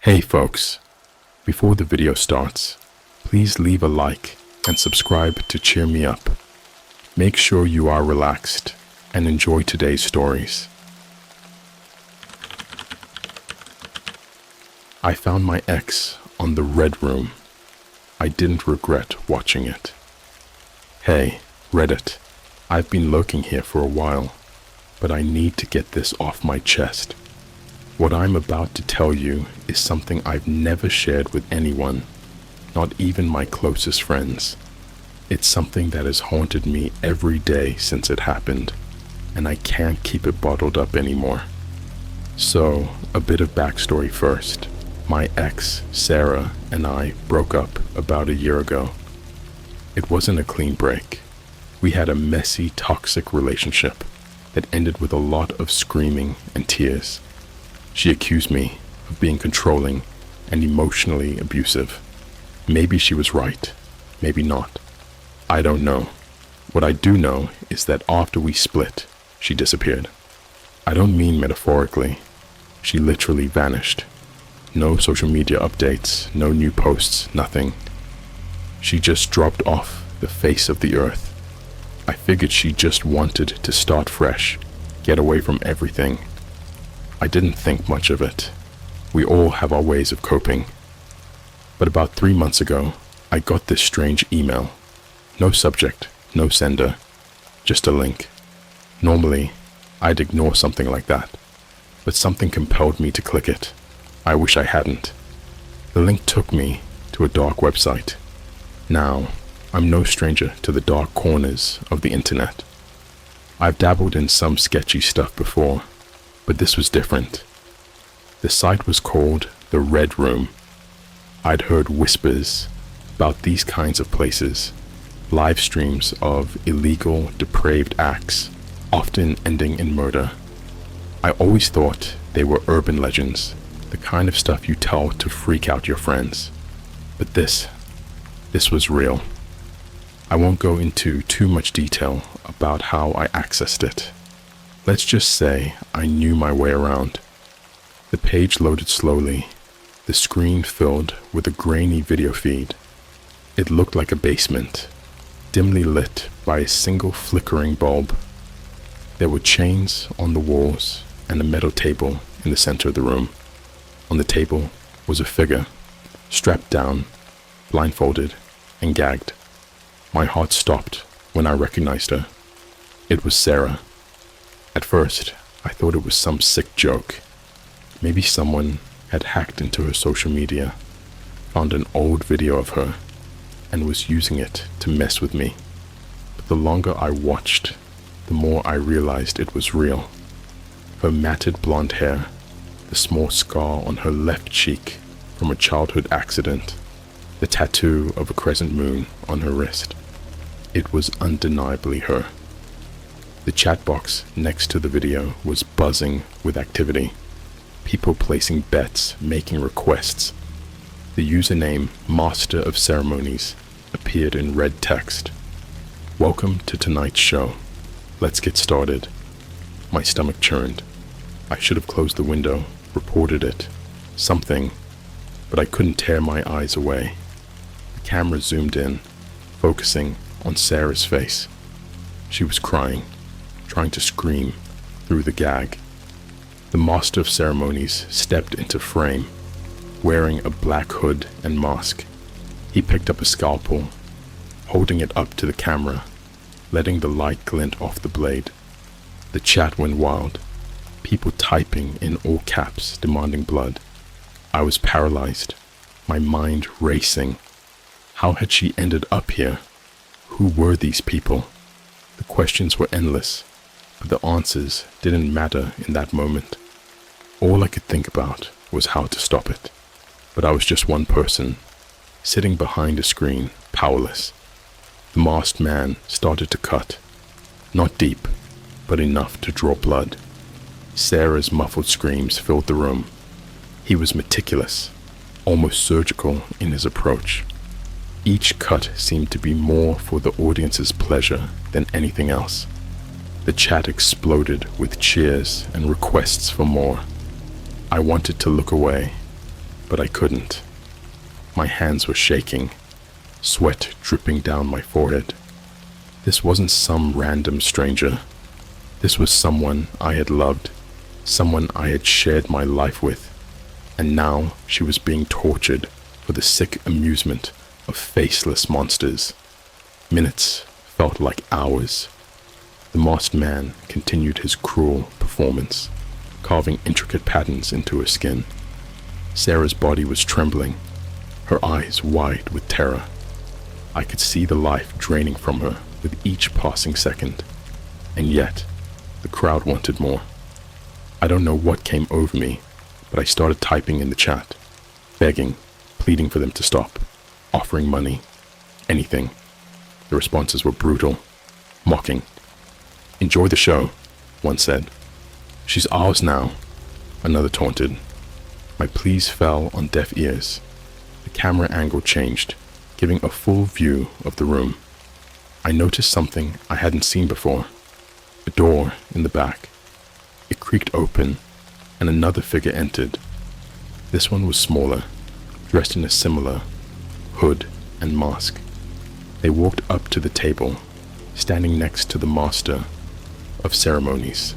Hey folks, before the video starts, please leave a like and subscribe to cheer me up. Make sure you are relaxed and enjoy today's stories. I found my ex on the Red Room. I didn't regret watching it. Hey, Reddit, I've been lurking here for a while, but I need to get this off my chest. What I'm about to tell you is something I've never shared with anyone, not even my closest friends. It's something that has haunted me every day since it happened, and I can't keep it bottled up anymore. So, a bit of backstory first. My ex, Sarah, and I broke up about a year ago. It wasn't a clean break. We had a messy, toxic relationship that ended with a lot of screaming and tears. She accused me of being controlling and emotionally abusive. Maybe she was right, maybe not. I don't know. What I do know is that after we split, she disappeared. I don't mean metaphorically. She literally vanished. No social media updates, no new posts, nothing. She just dropped off the face of the earth. I figured she just wanted to start fresh, get away from everything. I didn't think much of it. We all have our ways of coping. But about 3 months ago, I got this strange email. No subject, no sender, just a link. Normally, I'd ignore something like that, but something compelled me to click it. I wish I hadn't. The link took me to a dark website. Now, I'm no stranger to the dark corners of the internet. I've dabbled in some sketchy stuff before, but this was different. The site was called the Red Room. I'd heard whispers about these kinds of places, live streams of illegal, depraved acts, often ending in murder. I always thought they were urban legends, the kind of stuff you tell to freak out your friends. But this was real. I won't go into too much detail about how I accessed it. Let's just say I knew my way around. The page loaded slowly, the screen filled with a grainy video feed. It looked like a basement, dimly lit by a single flickering bulb. There were chains on the walls and a metal table in the center of the room. On the table was a figure, strapped down, blindfolded, and gagged. My heart stopped when I recognized her. It was Sarah. At first, I thought it was some sick joke. Maybe someone had hacked into her social media, found an old video of her, and was using it to mess with me. But the longer I watched, the more I realized it was real. Her matted blonde hair, the small scar on her left cheek from a childhood accident, the tattoo of a crescent moon on her wrist. It was undeniably her. The chat box next to the video was buzzing with activity. People placing bets, making requests. The username Master of Ceremonies appeared in red text. Welcome to tonight's show. Let's get started. My stomach churned. I should have closed the window, reported it, something, but I couldn't tear my eyes away. The camera zoomed in, focusing on Sarah's face. She was crying, trying to scream through the gag. The Master of Ceremonies stepped into frame, wearing a black hood and mask. He picked up a scalpel, holding it up to the camera, letting the light glint off the blade. The chat went wild, people typing in all caps, demanding blood. I was paralyzed, my mind racing. How had she ended up here? Who were these people? The questions were endless, but the answers didn't matter in that moment. All I could think about was how to stop it. But I was just one person, sitting behind a screen, powerless. The masked man started to cut. Not deep, but enough to draw blood. Sarah's muffled screams filled the room. He was meticulous, almost surgical in his approach. Each cut seemed to be more for the audience's pleasure than anything else. The chat exploded with cheers and requests for more. I wanted to look away, but I couldn't. My hands were shaking, sweat dripping down my forehead. This wasn't some random stranger. This was someone I had loved, someone I had shared my life with, and now she was being tortured for the sick amusement of faceless monsters. Minutes felt like hours. The masked man continued his cruel performance, carving intricate patterns into her skin. Sarah's body was trembling, her eyes wide with terror. I could see the life draining from her with each passing second, and yet the crowd wanted more. I don't know what came over me, but I started typing in the chat, begging, pleading for them to stop, offering money, anything. The responses were brutal, mocking. "Enjoy the show," one said. "She's ours now," another taunted. My pleas fell on deaf ears. The camera angle changed, giving a full view of the room. I noticed something I hadn't seen before. A door in the back. It creaked open, and another figure entered. This one was smaller, dressed in a similar hood and mask. They walked up to the table, standing next to the master of ceremonies.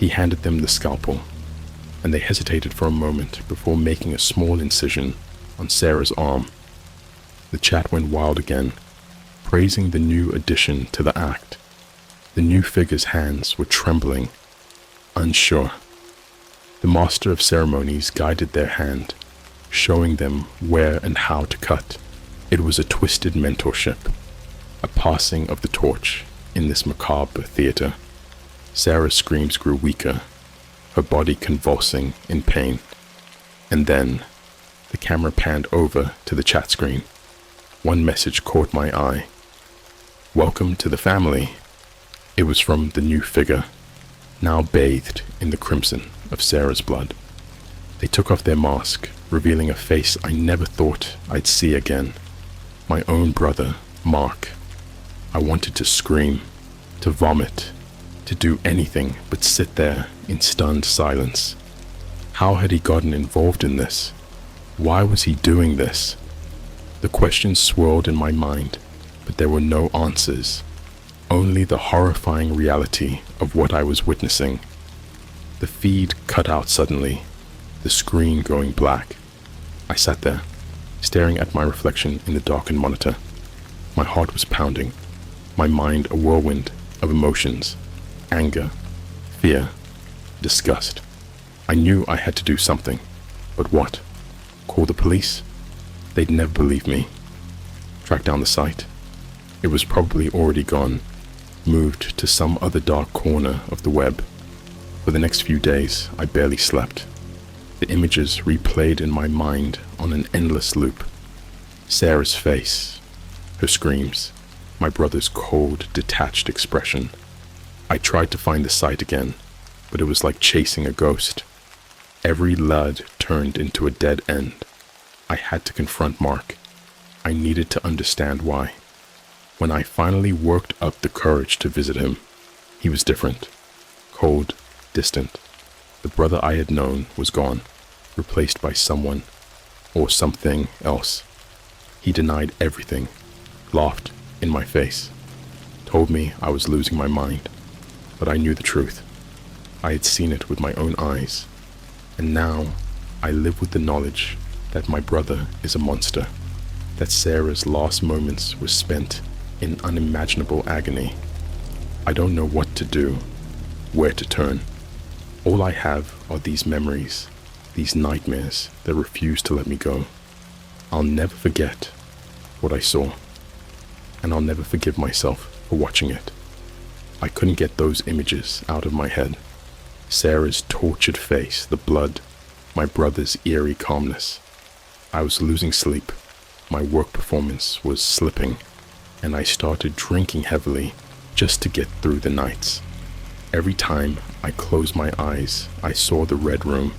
He handed them the scalpel, and they hesitated for a moment before making a small incision on Sarah's arm. The chat went wild again, praising the new addition to the act. The new figure's hands were trembling, unsure. The master of ceremonies guided their hand, showing them where and how to cut. It was a twisted mentorship, a passing of the torch in this macabre theater. Sarah's screams grew weaker, her body convulsing in pain. And then, the camera panned over to the chat screen. One message caught my eye. "Welcome to the family." It was from the new figure, now bathed in the crimson of Sarah's blood. They took off their mask, revealing a face I never thought I'd see again. My own brother, Mark. I wanted to scream, to vomit, to do anything but sit there in stunned silence. How had he gotten involved in this? Why was he doing this? The questions swirled in my mind, but there were no answers. Only the horrifying reality of what I was witnessing. The feed cut out suddenly, the screen going black. I sat there, staring at my reflection in the darkened monitor. My heart was pounding, my mind a whirlwind of emotions, anger, fear, disgust. I knew I had to do something, but what? Call the police? They'd never believe me. Track down the site? It was probably already gone, moved to some other dark corner of the web. For the next few days, I barely slept. The images replayed in my mind on an endless loop. Sarah's face, her screams, my brother's cold, detached expression. I tried to find the site again, but it was like chasing a ghost. Every lead turned into a dead end. I had to confront Mark. I needed to understand why. When I finally worked up the courage to visit him, he was different. Cold, distant. The brother I had known was gone, replaced by someone or something else. He denied everything, laughed in my face, told me I was losing my mind, but I knew the truth. I had seen it with my own eyes, and now I live with the knowledge that my brother is a monster, that Sarah's last moments were spent in unimaginable agony. I don't know what to do, where to turn. All I have are these memories, these nightmares that refuse to let me go. I'll never forget what I saw, and I'll never forgive myself for watching it. I couldn't get those images out of my head. Sarah's tortured face, the blood, my brother's eerie calmness. I was losing sleep. My work performance was slipping, and I started drinking heavily just to get through the nights. Every time I closed my eyes, I saw the red room.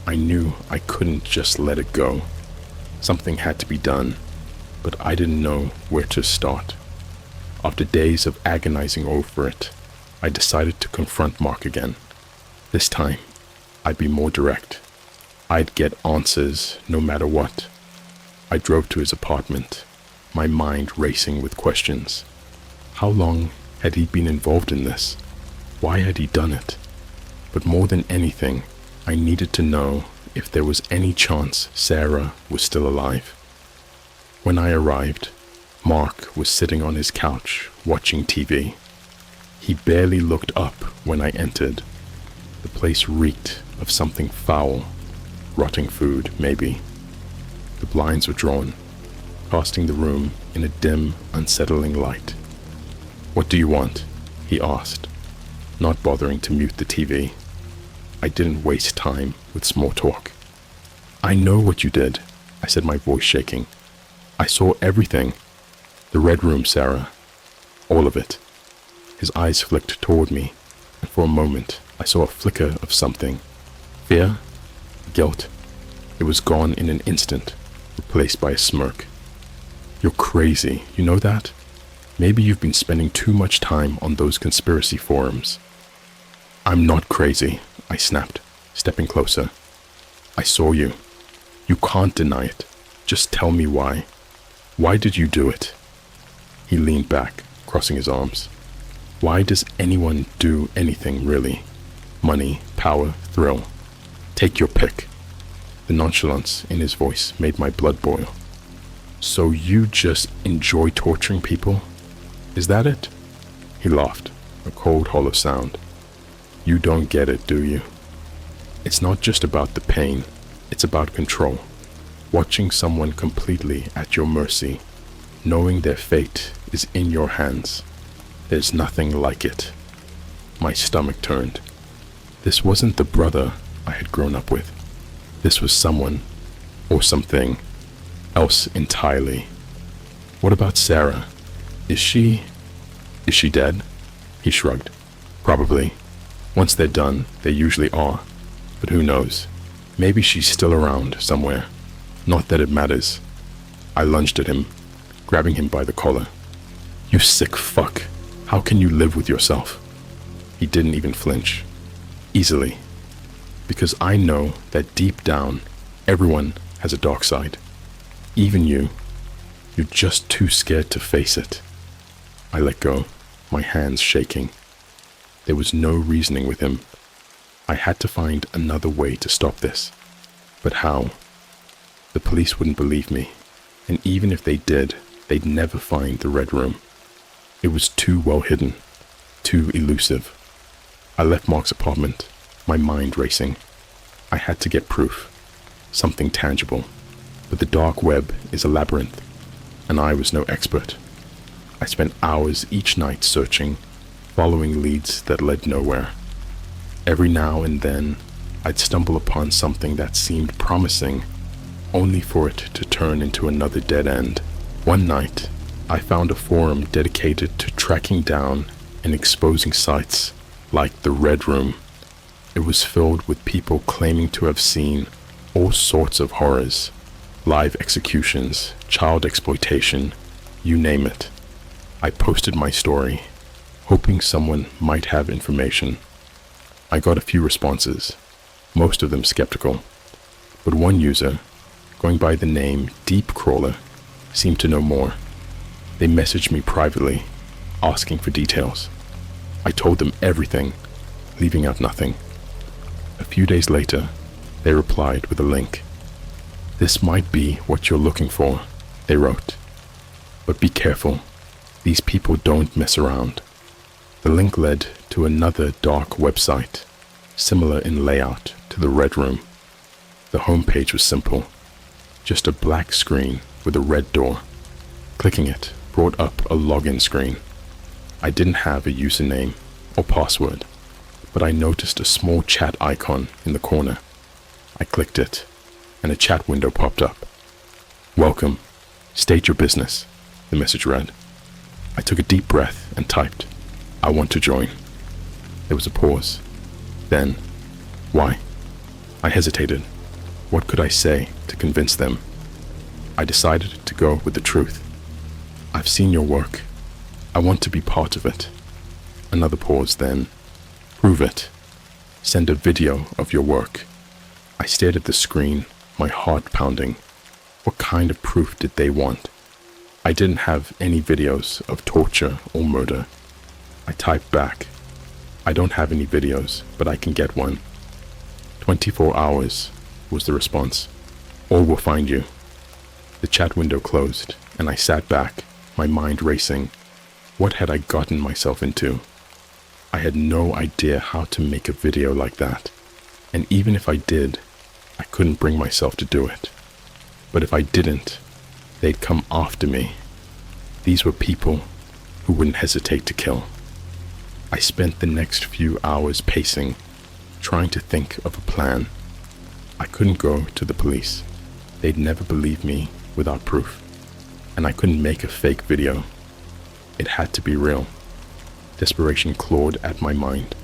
I knew I couldn't just let it go. Something had to be done, but I didn't know where to start. After days of agonizing over it, I decided to confront Mark again. This time, I'd be more direct. I'd get answers no matter what. I drove to his apartment, my mind racing with questions. How long had he been involved in this? Why had he done it? But more than anything, I needed to know if there was any chance Sarah was still alive. When I arrived, Mark was sitting on his couch watching TV. He barely looked up when I entered. The place reeked of something foul, rotting food, maybe. The blinds were drawn, casting the room in a dim, unsettling light. "What do you want?" he asked, not bothering to mute the TV. I didn't waste time with small talk. "I know what you did," I said, my voice shaking. "I saw everything. The red room, Sarah. All of it." His eyes flicked toward me, and for a moment I saw a flicker of something. Fear? Guilt? It was gone in an instant, replaced by a smirk. "You're crazy, you know that? Maybe you've been spending too much time on those conspiracy forums." "I'm not crazy," I snapped, stepping closer. "I saw you. You can't deny it. Just tell me why. Why did you do it?" He leaned back, crossing his arms. "Why does anyone do anything, really? Money, power, thrill. Take your pick." The nonchalance in his voice made my blood boil. "So you just enjoy torturing people? Is that it?" He laughed, a cold, hollow sound. "You don't get it, do you? It's not just about the pain, it's about control. Watching someone completely at your mercy, knowing their fate is in your hands. There's nothing like it." My stomach turned. This wasn't the brother I had grown up with. This was someone, or something, else entirely. "What about Sarah? Is she dead?" He shrugged. "Probably. Once they're done, they usually are. But who knows? Maybe she's still around somewhere. Not that it matters." I lunged at him, grabbing him by the collar. "You sick fuck. How can you live with yourself?" He didn't even flinch. "Easily. Because I know that deep down, everyone has a dark side. Even you. You're just too scared to face it." I let go, my hands shaking. There was no reasoning with him. I had to find another way to stop this. But how? The police wouldn't believe me, and even if they did, they'd never find the red room. It was too well hidden, too elusive. I left Mark's apartment, my mind racing. I had to get proof, something tangible. But the dark web is a labyrinth, and I was no expert. I spent hours each night searching, following leads that led nowhere. Every now and then, I'd stumble upon something that seemed promising, only for it to turn into another dead end. One night, I found a forum dedicated to tracking down and exposing sites like the Red Room. It was filled with people claiming to have seen all sorts of horrors, live executions, child exploitation, you name it. I posted my story, hoping someone might have information. I got a few responses, most of them skeptical, but one user, going by the name Deep Crawler, seemed to know more. They messaged me privately, asking for details. I told them everything, leaving out nothing. A few days later, they replied with a link. "This might be what you're looking for," they wrote. "But be careful, these people don't mess around." The link led to another dark website, similar in layout to the Red Room. The homepage was simple, just a black screen with a red door. Clicking it brought up a login screen. I didn't have a username or password, but I noticed a small chat icon in the corner. I clicked it, and a chat window popped up. "Welcome. State your business," the message read. I took a deep breath and typed, "I want to join." There was a pause. Then, "Why?" I hesitated. What could I say to convince them? I decided to go with the truth. "I've seen your work. I want to be part of it." Another pause, then, "Prove it. Send a video of your work." I stared at the screen, my heart pounding. What kind of proof did they want? I didn't have any videos of torture or murder. I typed back, I don't have any videos, but I can get one. 24 hours was the response, or we'll find you. The chat window closed, and I sat back, my mind racing. What had I gotten myself into? I had no idea how to make a video like that, and even if I did, I couldn't bring myself to do it. But if I didn't, they'd come after me. These were people who wouldn't hesitate to kill. I spent the next few hours pacing, trying to think of a plan. I couldn't go to the police. They'd never believe me without proof. And I couldn't make a fake video. It had to be real. Desperation clawed at my mind.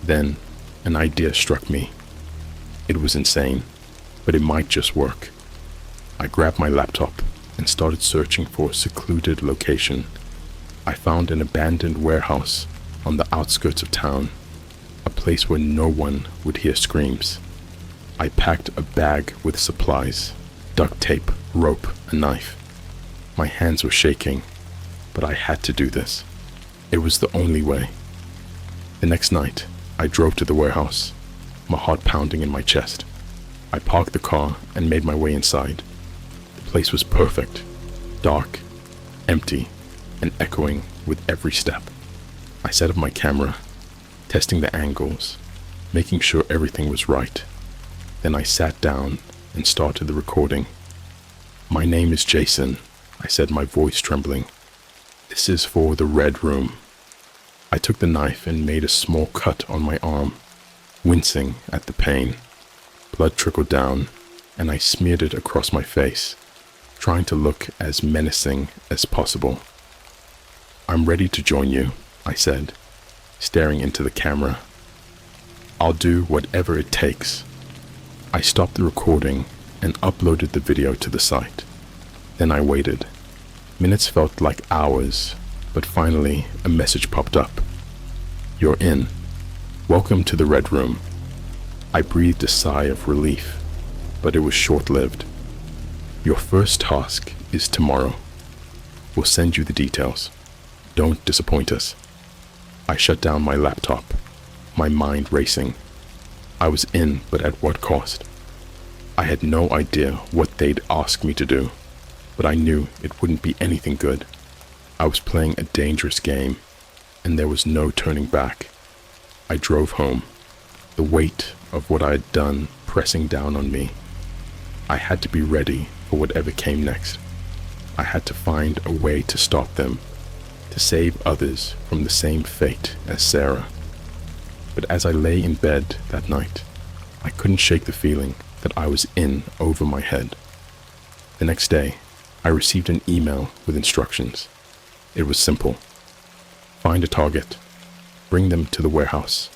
Then, an idea struck me. It was insane, but it might just work. I grabbed my laptop and started searching for a secluded location. I found an abandoned warehouse on the outskirts of town, a place where no one would hear screams. I packed a bag with supplies, duct tape, rope, a knife. My hands were shaking, but I had to do this. It was the only way. The next night, I drove to the warehouse, my heart pounding in my chest. I parked the car and made my way inside. The place was perfect, dark, empty, and echoing with every step. I set up my camera, testing the angles, making sure everything was right. Then I sat down and started the recording. My name is Jason, I said, my voice trembling. This is for the Red Room. I took the knife and made a small cut on my arm, wincing at the pain. Blood trickled down, and I smeared it across my face, trying to look as menacing as possible. I'm ready to join you, I said, staring into the camera. I'll do whatever it takes. I stopped the recording and uploaded the video to the site. Then I waited. Minutes felt like hours, but finally a message popped up. You're in. Welcome to the Red Room. I breathed a sigh of relief, but it was short-lived. Your first task is tomorrow. We'll send you the details. Don't disappoint us. I shut down my laptop, my mind racing. I was in, but at what cost? I had no idea what they'd ask me to do, but I knew it wouldn't be anything good. I was playing a dangerous game, and there was no turning back. I drove home, the weight of what I had done pressing down on me. I had to be ready for whatever came next. I had to find a way to stop them, to save others from the same fate as Sarah. But as I lay in bed that night, I couldn't shake the feeling that I was in over my head. The next day, I received an email with instructions. It was simple. Find a target, bring them to the warehouse,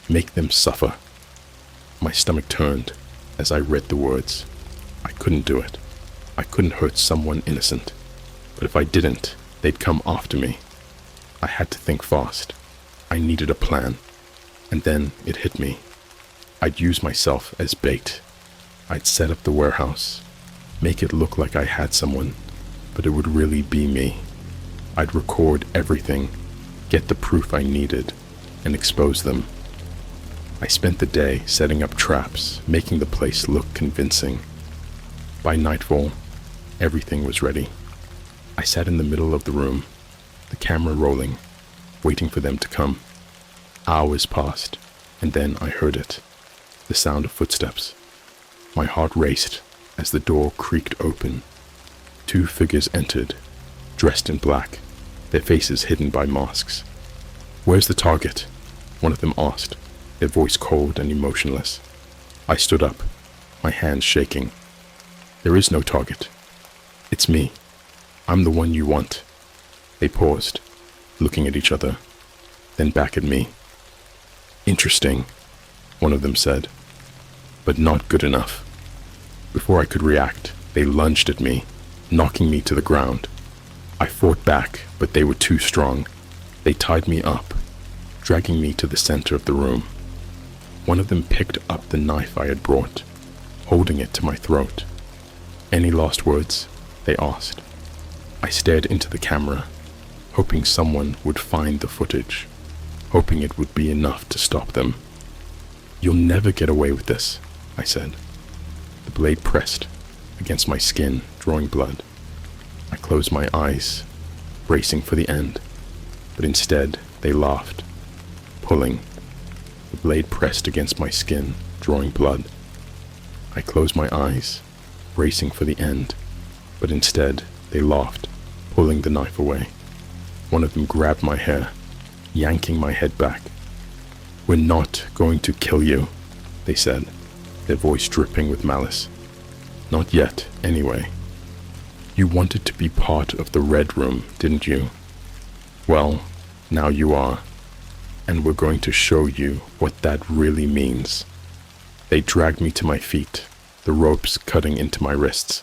make them suffer. My stomach turned as I read the words. I couldn't do it. I couldn't hurt someone innocent. But if I didn't, they'd come after me. I had to think fast. I needed a plan. And then it hit me. I'd use myself as bait. I'd set up the warehouse, make it look like I had someone, but it would really be me. I'd record everything, get the proof I needed, and expose them. I spent the day setting up traps, making the place look convincing. By nightfall, everything was ready. I sat in the middle of the room, the camera rolling, waiting for them to come. Hours passed, and then I heard it, the sound of footsteps. My heart raced as the door creaked open. 2 figures entered, dressed in black, their faces hidden by masks. "Where's the target?" one of them asked, their voice cold and emotionless. I stood up, my hands shaking. "There is no target. It's me. I'm the one you want." They paused, looking at each other, then back at me. "Interesting," one of them said, "but not good enough." Before I could react, they lunged at me, knocking me to the ground. I fought back, but they were too strong. They tied me up, dragging me to the center of the room. One of them picked up the knife I had brought, holding it to my throat. "Any last words?" they asked. I stared into the camera, hoping someone would find the footage, hoping it would be enough to stop them. "You'll never get away with this," I said. The blade pressed against my skin, drawing blood. I closed my eyes, bracing for the end, but instead they laughed, pulling. The blade pressed against my skin, drawing blood. I closed my eyes, bracing for the end, but instead they laughed, pulling the knife away. One of them grabbed my hair, yanking my head back. "We're not going to kill you," they said, their voice dripping with malice. "Not yet, anyway. You wanted to be part of the Red Room, didn't you? Well, now you are, and we're going to show you what that really means." They dragged me to my feet, the ropes cutting into my wrists.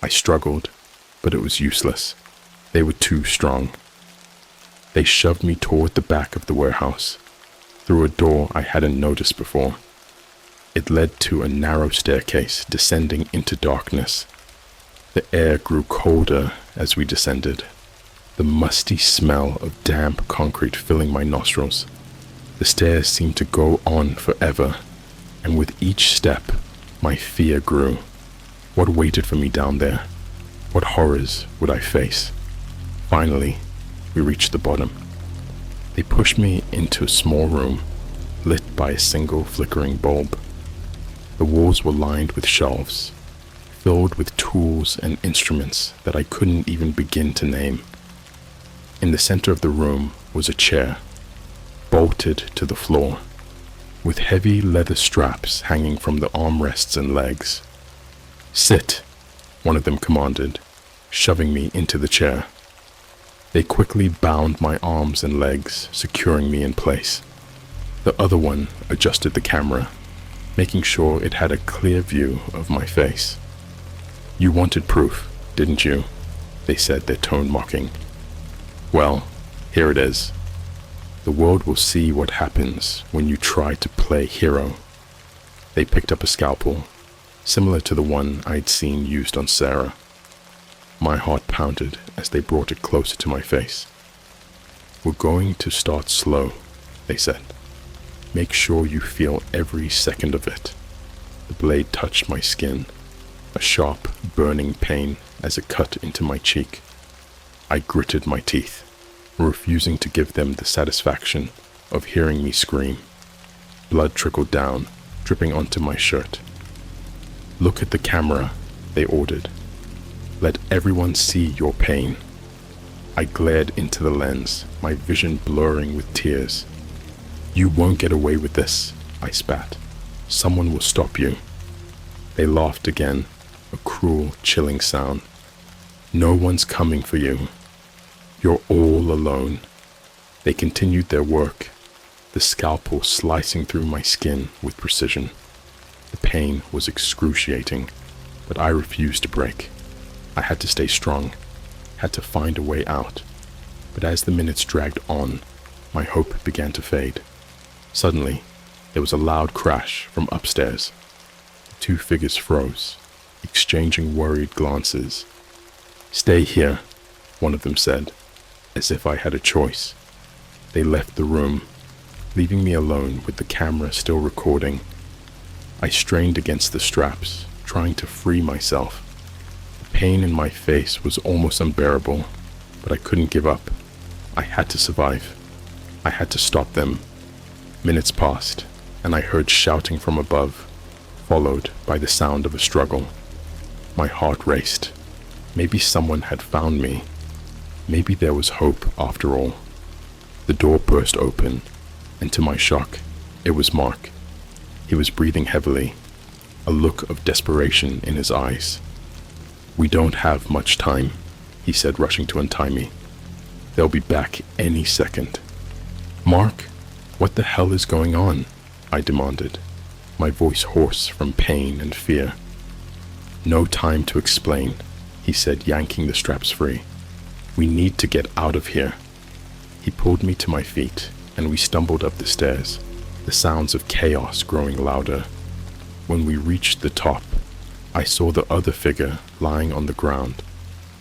I struggled, but it was useless. They were too strong. They shoved me toward the back of the warehouse, through a door I hadn't noticed before. It led to a narrow staircase descending into darkness. The air grew colder as we descended, the musty smell of damp concrete filling my nostrils. The stairs seemed to go on forever, and with each step, my fear grew. What waited for me down there? What horrors would I face? Finally, we reached the bottom. They pushed me into a small room, lit by a single flickering bulb. The walls were lined with shelves, filled with tools and instruments that I couldn't even begin to name. In the center of the room was a chair, bolted to the floor, with heavy leather straps hanging from the armrests and legs. "Sit," one of them commanded, shoving me into the chair. They quickly bound my arms and legs, securing me in place. The other one adjusted the camera, making sure it had a clear view of my face. "You wanted proof, didn't you?" they said, their tone mocking. "Well, here it is. The world will see what happens when you try to play hero." They picked up a scalpel, similar to the one I'd seen used on Sarah. My heart pounded as they brought it closer to my face. "We're going to start slow," they said. "Make sure you feel every second of it." The blade touched my skin, a sharp, burning pain as it cut into my cheek. I gritted my teeth, refusing to give them the satisfaction of hearing me scream. Blood trickled down, dripping onto my shirt. "Look at the camera," they ordered. "Let everyone see your pain." I glared into the lens, my vision blurring with tears. "You won't get away with this," I spat. "Someone will stop you." They laughed again, a cruel, chilling sound. "No one's coming for you. You're all alone." They continued their work, the scalpel slicing through my skin with precision. The pain was excruciating, but I refused to break. I had to stay strong, had to find a way out. But as the minutes dragged on, my hope began to fade. Suddenly, there was a loud crash from upstairs. The two figures froze, exchanging worried glances. "Stay here," one of them said, as if I had a choice. They left the room, leaving me alone with the camera still recording. I strained against the straps, trying to free myself. The pain in my face was almost unbearable, but I couldn't give up. I had to survive. I had to stop them. Minutes passed, and I heard shouting from above, followed by the sound of a struggle. My heart raced. Maybe someone had found me. Maybe there was hope after all. The door burst open, and to my shock, it was Mark. He was breathing heavily, a look of desperation in his eyes. "We don't have much time," he said, rushing to untie me. "They'll be back any second." "Mark, what the hell is going on?" I demanded, my voice hoarse from pain and fear. "No time to explain," he said, yanking the straps free. "We need to get out of here." He pulled me to my feet, and we stumbled up the stairs. the sounds of chaos growing louder. When we reached the top, I saw the other figure lying on the ground,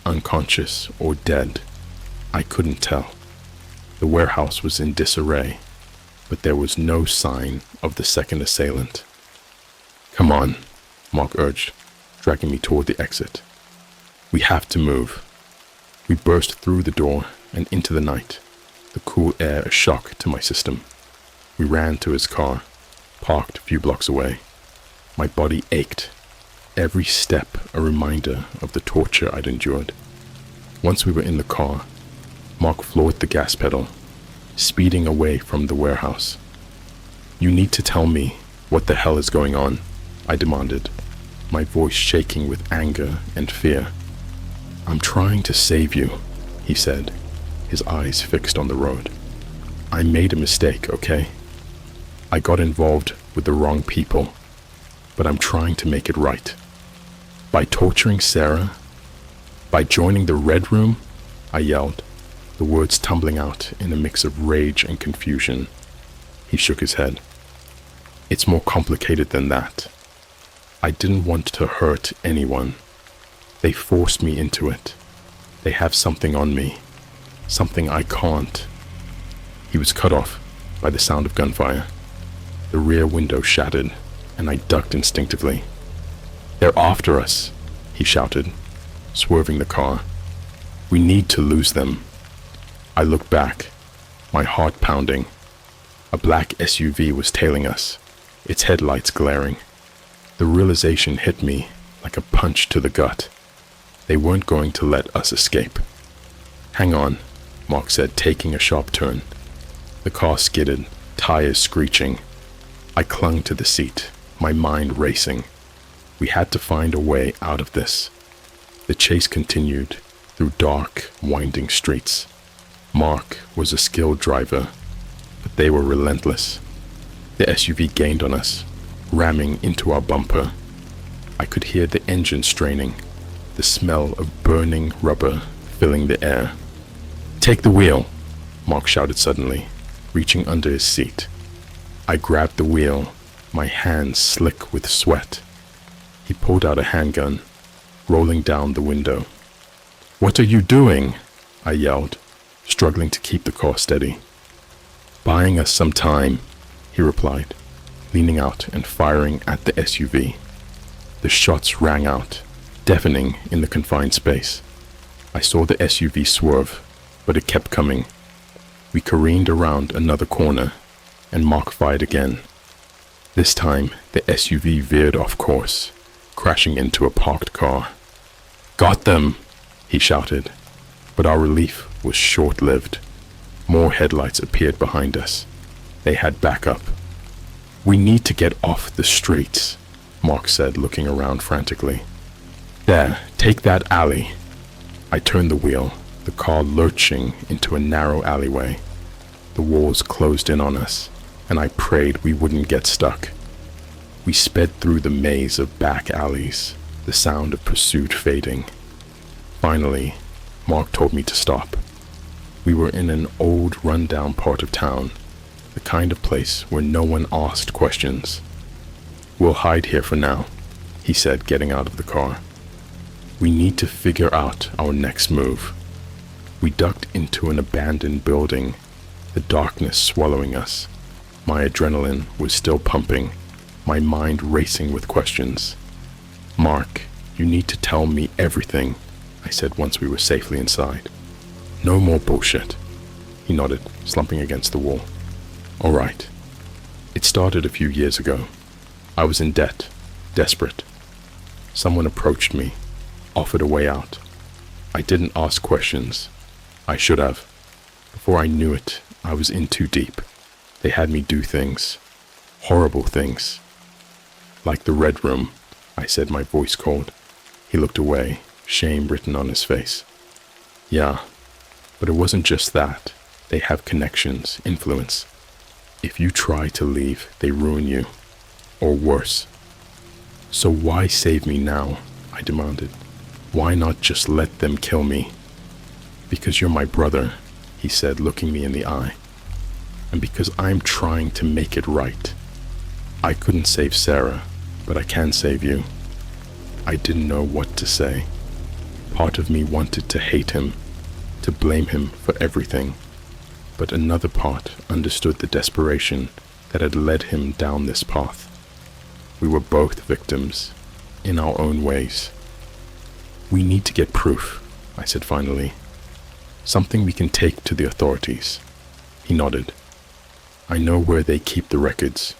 unconscious or dead. I couldn't tell. The warehouse was in disarray, but there was no sign of the second assailant. "Come on," Mark urged, dragging me toward the exit. "We have to move." We burst through the door and into the night, the cool air a shock to my system. We ran to his car, parked a few blocks away. My body ached, every step a reminder of the torture I'd endured. Once we were in the car, Mark floored the gas pedal, speeding away from the warehouse. "You need to tell me what the hell is going on," I demanded, my voice shaking with anger and fear. "I'm trying to save you," he said, his eyes fixed on the road. "I made a mistake, okay? I got involved with the wrong people, but I'm trying to make it right. By torturing Sarah, by joining the Red Room," I yelled, the words tumbling out in a mix of rage and confusion. He shook his head. "It's more complicated than that. I didn't want to hurt anyone. They forced me into it. They have something on me, something I can't." He was cut off by the sound of gunfire. The rear window shattered, and I ducked instinctively. "They're after us," he shouted, swerving the car. "We need to lose them." I looked back, my heart pounding. A black SUV was tailing us, its headlights glaring. The realization hit me like a punch to the gut. They weren't going to let us escape. "Hang on," Mark said, taking a sharp turn. The car skidded, tires screeching. I clung to the seat, my mind racing. We had to find a way out of this. The chase continued through dark, winding streets. Mark was a skilled driver, but they were relentless. The SUV gained on us, ramming into our bumper. I could hear the engine straining, the smell of burning rubber filling the air. "Take the wheel," Mark shouted suddenly, reaching under his seat. I grabbed the wheel, my hands slick with sweat. He pulled out a handgun, rolling down the window. "What are you doing?" I yelled, struggling to keep the car steady. "Buying us some time," he replied, leaning out and firing at the SUV. The shots rang out, deafening in the confined space. I saw the SUV swerve, but it kept coming. We careened around another corner, and Mark fired again. This time, the SUV veered off course, crashing into a parked car. "Got them!" he shouted, but our relief was short-lived. More headlights appeared behind us. They had backup. "We need to get off the streets," Mark said, looking around frantically. "There, take that alley." I turned the wheel, the car lurching into a narrow alleyway. The walls closed in on us, and I prayed we wouldn't get stuck. We sped through the maze of back alleys, the sound of pursuit fading. Finally, Mark told me to stop. We were in an old, run-down part of town, the kind of place where no one asked questions. "We'll hide here for now," he said, getting out of the car. "We need to figure out our next move." We ducked into an abandoned building, the darkness swallowing us. My adrenaline was still pumping, my mind racing with questions. "Mark, you need to tell me everything," I said once we were safely inside. "No more bullshit." He nodded, slumping against the wall. "All right. It started a few years ago. I was in debt, desperate. Someone approached me, offered a way out. I didn't ask questions. I should have. Before I knew it, I was in too deep. They had me do things, horrible things. Like the Red Room," I said, my voice cold. He looked away, shame written on his face. "Yeah, but it wasn't just that. They have connections, influence. If you try to leave, they ruin you. Or worse. So why save me now?" I demanded. "Why not just let them kill me?" "Because you're my brother," he said, looking me in the eye. and because I'm trying to make it right. I couldn't save Sarah, but I can save you." I didn't know what to say. Part of me wanted to hate him, to blame him for everything, but another part understood the desperation that had led him down this path. We were both victims, in our own ways. "We need to get proof," I said finally. "Something we can take to the authorities." He nodded. "I know where they keep the records.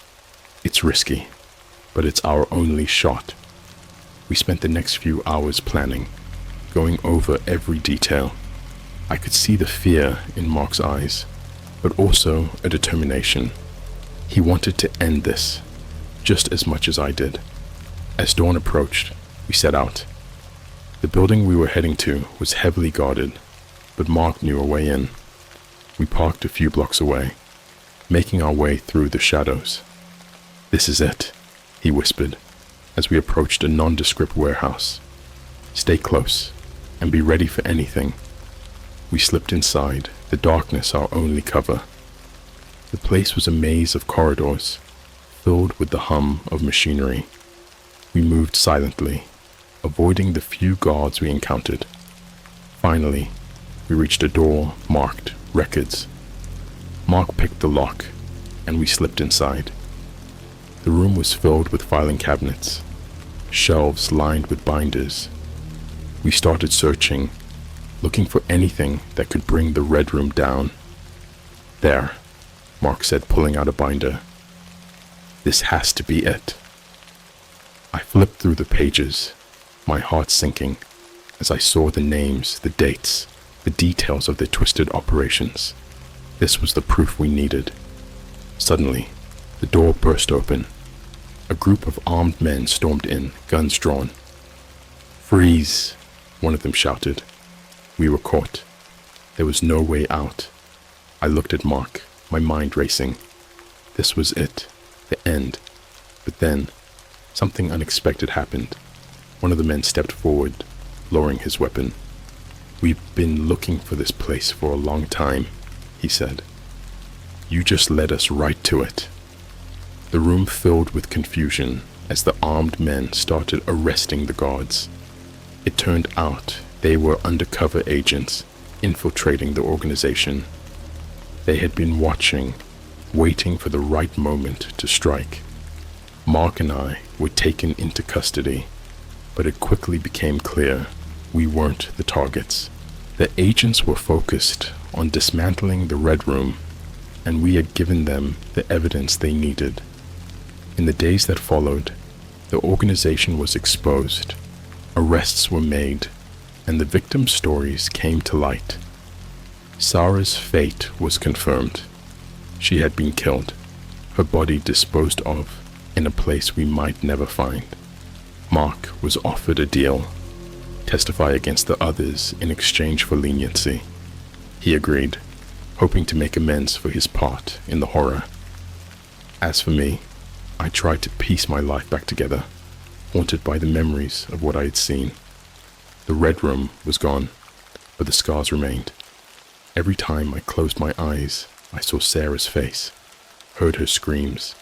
It's risky, but it's our only shot." We spent the next few hours planning, going over every detail. I could see the fear in Mark's eyes, but also a determination. He wanted to end this, just as much as I did. As dawn approached, we set out. The building we were heading to was heavily guarded, but Mark knew a way in. We parked a few blocks away, making our way through the shadows. "This is it," he whispered, as we approached a nondescript warehouse. "Stay close, and be ready for anything." We slipped inside, the darkness our only cover. The place was a maze of corridors, filled with the hum of machinery. We moved silently, avoiding the few guards we encountered. Finally, we reached a door marked Records. Mark picked the lock, and we slipped inside. The room was filled with filing cabinets, shelves lined with binders. We started searching, looking for anything that could bring the red room down. "There," Mark said, pulling out a binder. "This has to be it." I flipped through the pages, my heart sinking, as I saw the names, the dates, the details of their twisted operations. This was the proof we needed. Suddenly, the door burst open. A group of armed men stormed in, guns drawn. "Freeze!" one of them shouted. We were caught. There was no way out. I looked at Mark, my mind racing. This was it, the end. But then, something unexpected happened. One of the men stepped forward, lowering his weapon. "We've been looking for this place for a long time," he said. "You just led us right to it." The room filled with confusion as the armed men started arresting the guards. It turned out they were undercover agents infiltrating the organization. They had been watching, waiting for the right moment to strike. Mark and I were taken into custody, but it quickly became clear we weren't the targets. The agents were focused on dismantling the Red Room, and we had given them the evidence they needed. In the days that followed, the organization was exposed, arrests were made, and the victims' stories came to light. Sarah's fate was confirmed. She had been killed, her body disposed of in a place we might never find. Mark was offered a deal, testify against the others in exchange for leniency. He agreed, hoping to make amends for his part in the horror. As for me, I tried to piece my life back together, haunted by the memories of what I had seen. The Red Room was gone, but the scars remained. Every time I closed my eyes, I saw Sarah's face, heard her screams,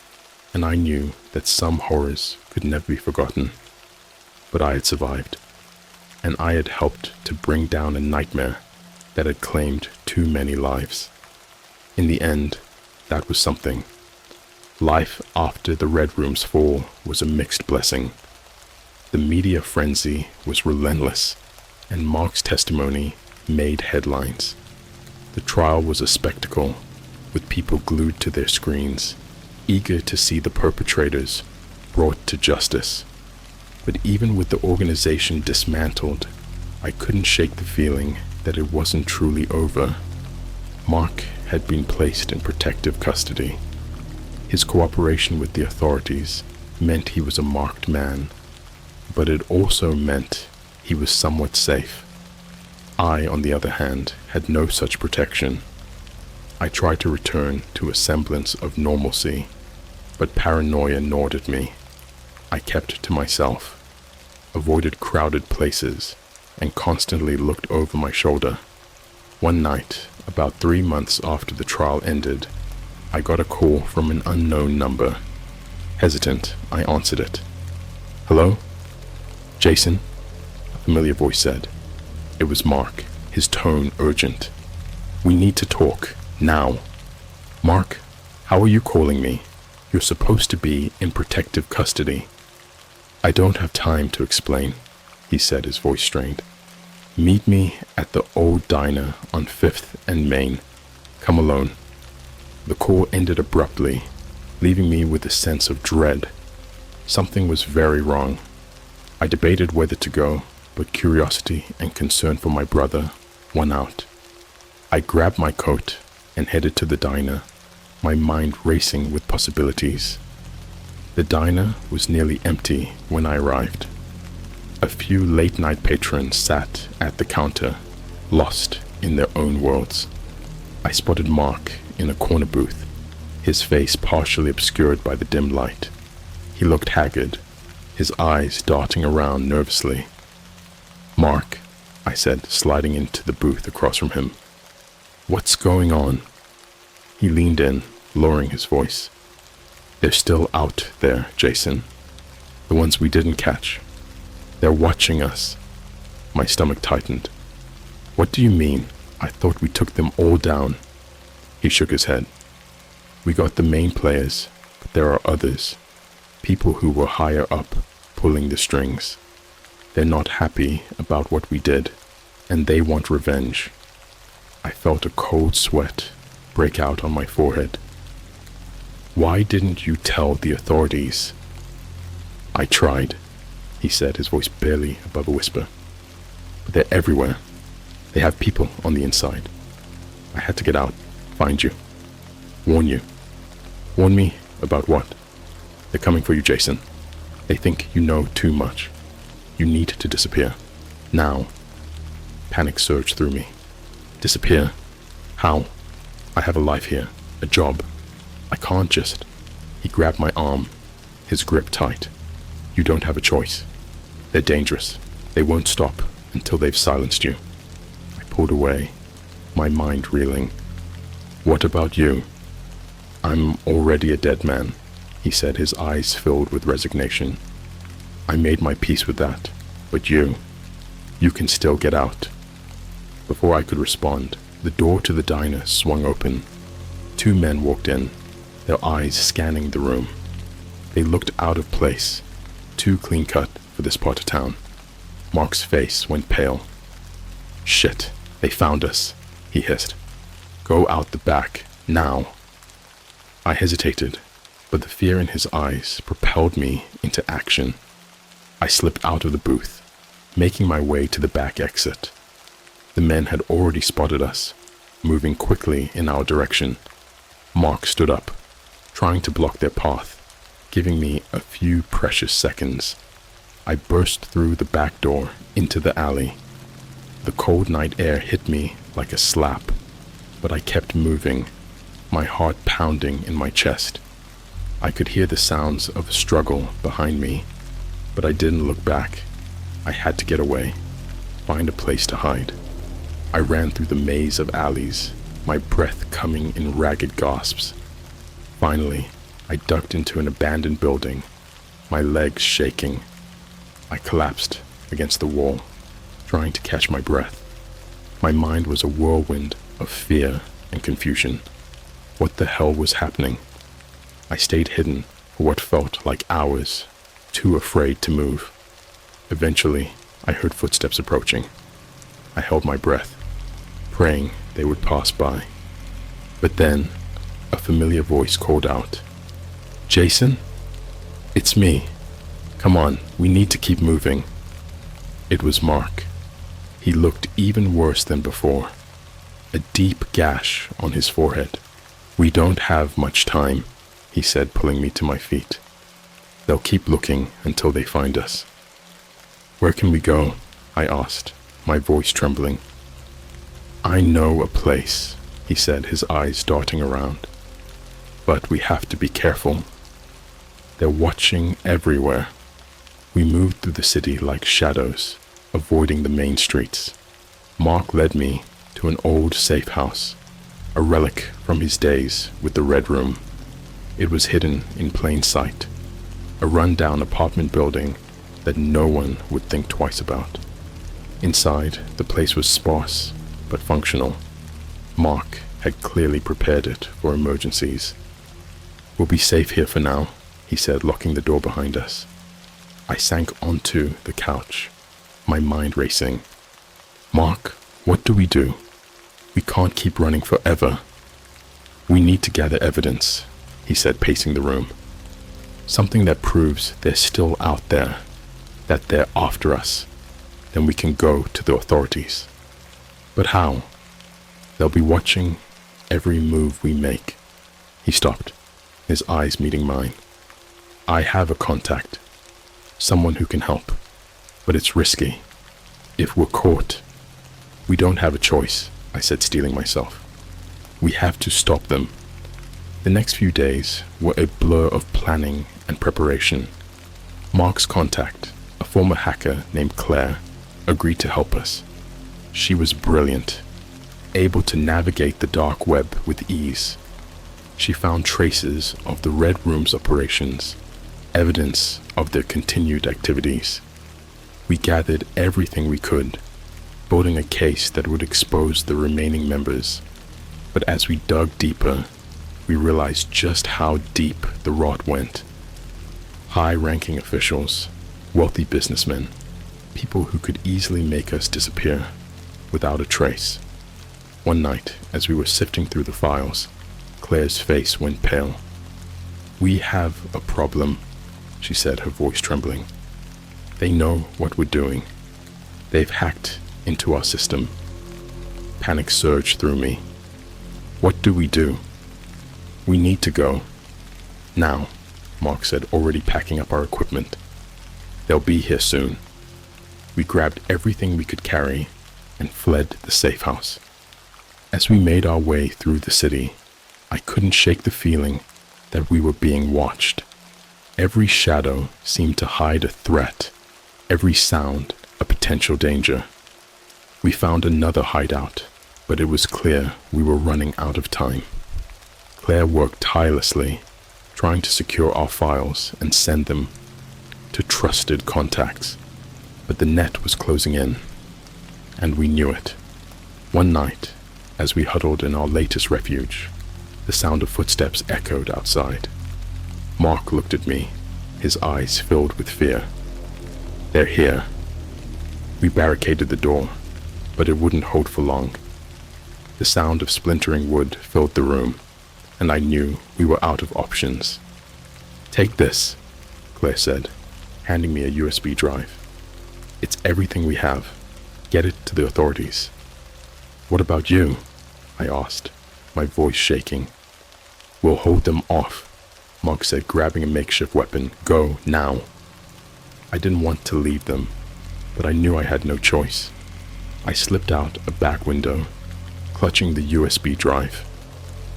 and I knew that some horrors could never be forgotten. But I had survived, and I had helped to bring down a nightmare that had claimed too many lives. In the end, that was something. Life after the Red Room's fall was a mixed blessing. The media frenzy was relentless, and Mark's testimony made headlines. The trial was a spectacle, with people glued to their screens, eager to see the perpetrators brought to justice. But even with the organization dismantled, I couldn't shake the feeling that it wasn't truly over. Mark had been placed in protective custody. His cooperation with the authorities meant he was a marked man, but it also meant he was somewhat safe. I, on the other hand, had no such protection. I tried to return to a semblance of normalcy, but paranoia gnawed at me. I kept to myself, avoided crowded places, and constantly looked over my shoulder. One night, about 3 months after the trial ended, I got a call from an unknown number. Hesitant, I answered it. Hello? Jason? A familiar voice said. It was Mark, his tone urgent. We need to talk, now. Mark, how are you calling me? You're supposed to be in protective custody. I don't have time to explain, he said, his voice strained. Meet me at the old diner on 5th and Main. Come alone. The call ended abruptly, leaving me with a sense of dread. Something was very wrong. I debated whether to go, but curiosity and concern for my brother won out. I grabbed my coat and headed to the diner, my mind racing with possibilities. The diner was nearly empty when I arrived. A few late-night patrons sat at the counter, lost in their own worlds. I spotted Mark in a corner booth, his face partially obscured by the dim light. He looked haggard, his eyes darting around nervously. Mark, I said, sliding into the booth across from him. What's going on? He leaned in, lowering his voice. They're still out there, Jason. The ones we didn't catch. They're watching us. My stomach tightened. What do you mean? I thought we took them all down. He shook his head. We got the main players, but there are others. People who were higher up, pulling the strings. They're not happy about what we did, and they want revenge. I felt a cold sweat break out on my forehead. Why didn't you tell the authorities? I tried, he said, his voice barely above a whisper. But they're everywhere. They have people on the inside. I had to get out, find you, warn you. Warn me about what? They're coming for you, Jason. They think you know too much. You need to disappear. Now. Panic surged through me. Disappear? How? I have a life here, a job. I can't just... He grabbed my arm, his grip tight. You don't have a choice. They're dangerous. They won't stop until they've silenced you. I pulled away, my mind reeling. What about you? I'm already a dead man, he said, his eyes filled with resignation. I made my peace with that, but you can still get out. Before I could respond, the door to the diner swung open. 2 men walked in, their eyes scanning the room. They looked out of place, too clean-cut for this part of town. Mark's face went pale. Shit, they found us, he hissed. Go out the back, now. I hesitated, but the fear in his eyes propelled me into action. I slipped out of the booth, making my way to the back exit. The men had already spotted us, moving quickly in our direction. Mark stood up, trying to block their path, giving me a few precious seconds. I burst through the back door into the alley. The cold night air hit me like a slap, but I kept moving, my heart pounding in my chest. I could hear the sounds of a struggle behind me, but I didn't look back. I had to get away, find a place to hide. I ran through the maze of alleys, my breath coming in ragged gasps. Finally, I ducked into an abandoned building, my legs shaking. I collapsed against the wall, trying to catch my breath. My mind was a whirlwind of fear and confusion. What the hell was happening? I stayed hidden for what felt like hours, too afraid to move. Eventually, I heard footsteps approaching. I held my breath, praying they would pass by. But then, a familiar voice called out, Jason? It's me. Come on, we need to keep moving. It was Mark. He looked even worse than before. A deep gash on his forehead. We don't have much time, he said, pulling me to my feet. They'll keep looking until they find us. Where can we go? I asked, my voice trembling. I know a place, he said, his eyes darting around. But we have to be careful. They're watching everywhere. We moved through the city like shadows, avoiding the main streets. Mark led me to an old safe house, a relic from his days with the Red Room. It was hidden in plain sight, a run-down apartment building that no one would think twice about. Inside, the place was sparse but functional. Mark had clearly prepared it for emergencies. "We'll be safe here for now," he said, locking the door behind us. I sank onto the couch, my mind racing. "Mark, what do we do? We can't keep running forever." "We need to gather evidence," he said, pacing the room. "Something that proves they're still out there, that they're after us. Then we can go to the authorities." "But how?" "They'll be watching every move we make." He stopped, his eyes meeting mine. "I have a contact, someone who can help, but it's risky. If we're caught, we don't have a choice," I said, steeling myself. "We have to stop them." The next few days were a blur of planning and preparation. Mark's contact, a former hacker named Claire, agreed to help us. She was brilliant, able to navigate the dark web with ease. She found traces of the Red Room's operations, evidence of their continued activities. We gathered everything we could, building a case that would expose the remaining members. But as we dug deeper, we realized just how deep the rot went. High-ranking officials, wealthy businessmen, people who could easily make us disappear without a trace. One night, as we were sifting through the files, Claire's face went pale. "We have a problem," she said, her voice trembling. "They know what we're doing. They've hacked into our system." Panic surged through me. "What do we do?" "We need to go. Now," Mark said, already packing up our equipment. "They'll be here soon." We grabbed everything we could carry and fled the safe house. As we made our way through the city, I couldn't shake the feeling that we were being watched. Every shadow seemed to hide a threat, every sound a potential danger. We found another hideout, but it was clear we were running out of time. Claire worked tirelessly, trying to secure our files and send them to trusted contacts. But the net was closing in, and we knew it. One night, as we huddled in our latest refuge, the sound of footsteps echoed outside. Mark looked at me, his eyes filled with fear. "They're here." We barricaded the door, but it wouldn't hold for long. The sound of splintering wood filled the room, and I knew we were out of options. "Take this," Claire said, handing me a USB drive. "It's everything we have. Get it to the authorities." "What about you?" I asked, my voice shaking. "We'll hold them off," Mark said, grabbing a makeshift weapon. "Go, now." I didn't want to leave them, but I knew I had no choice. I slipped out a back window, clutching the USB drive.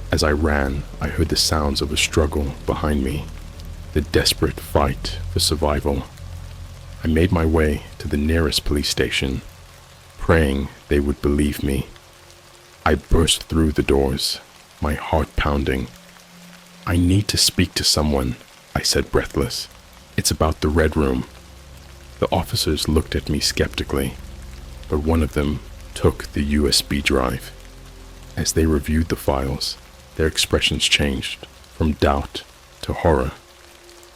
As I ran, I heard the sounds of a struggle behind me, the desperate fight for survival. I made my way to the nearest police station, praying they would believe me. I burst through the doors, my heart pounding. "I need to speak to someone," I said, breathless. "It's about the Red Room." The officers looked at me skeptically, but one of them took the USB drive. As they reviewed the files, their expressions changed from doubt to horror.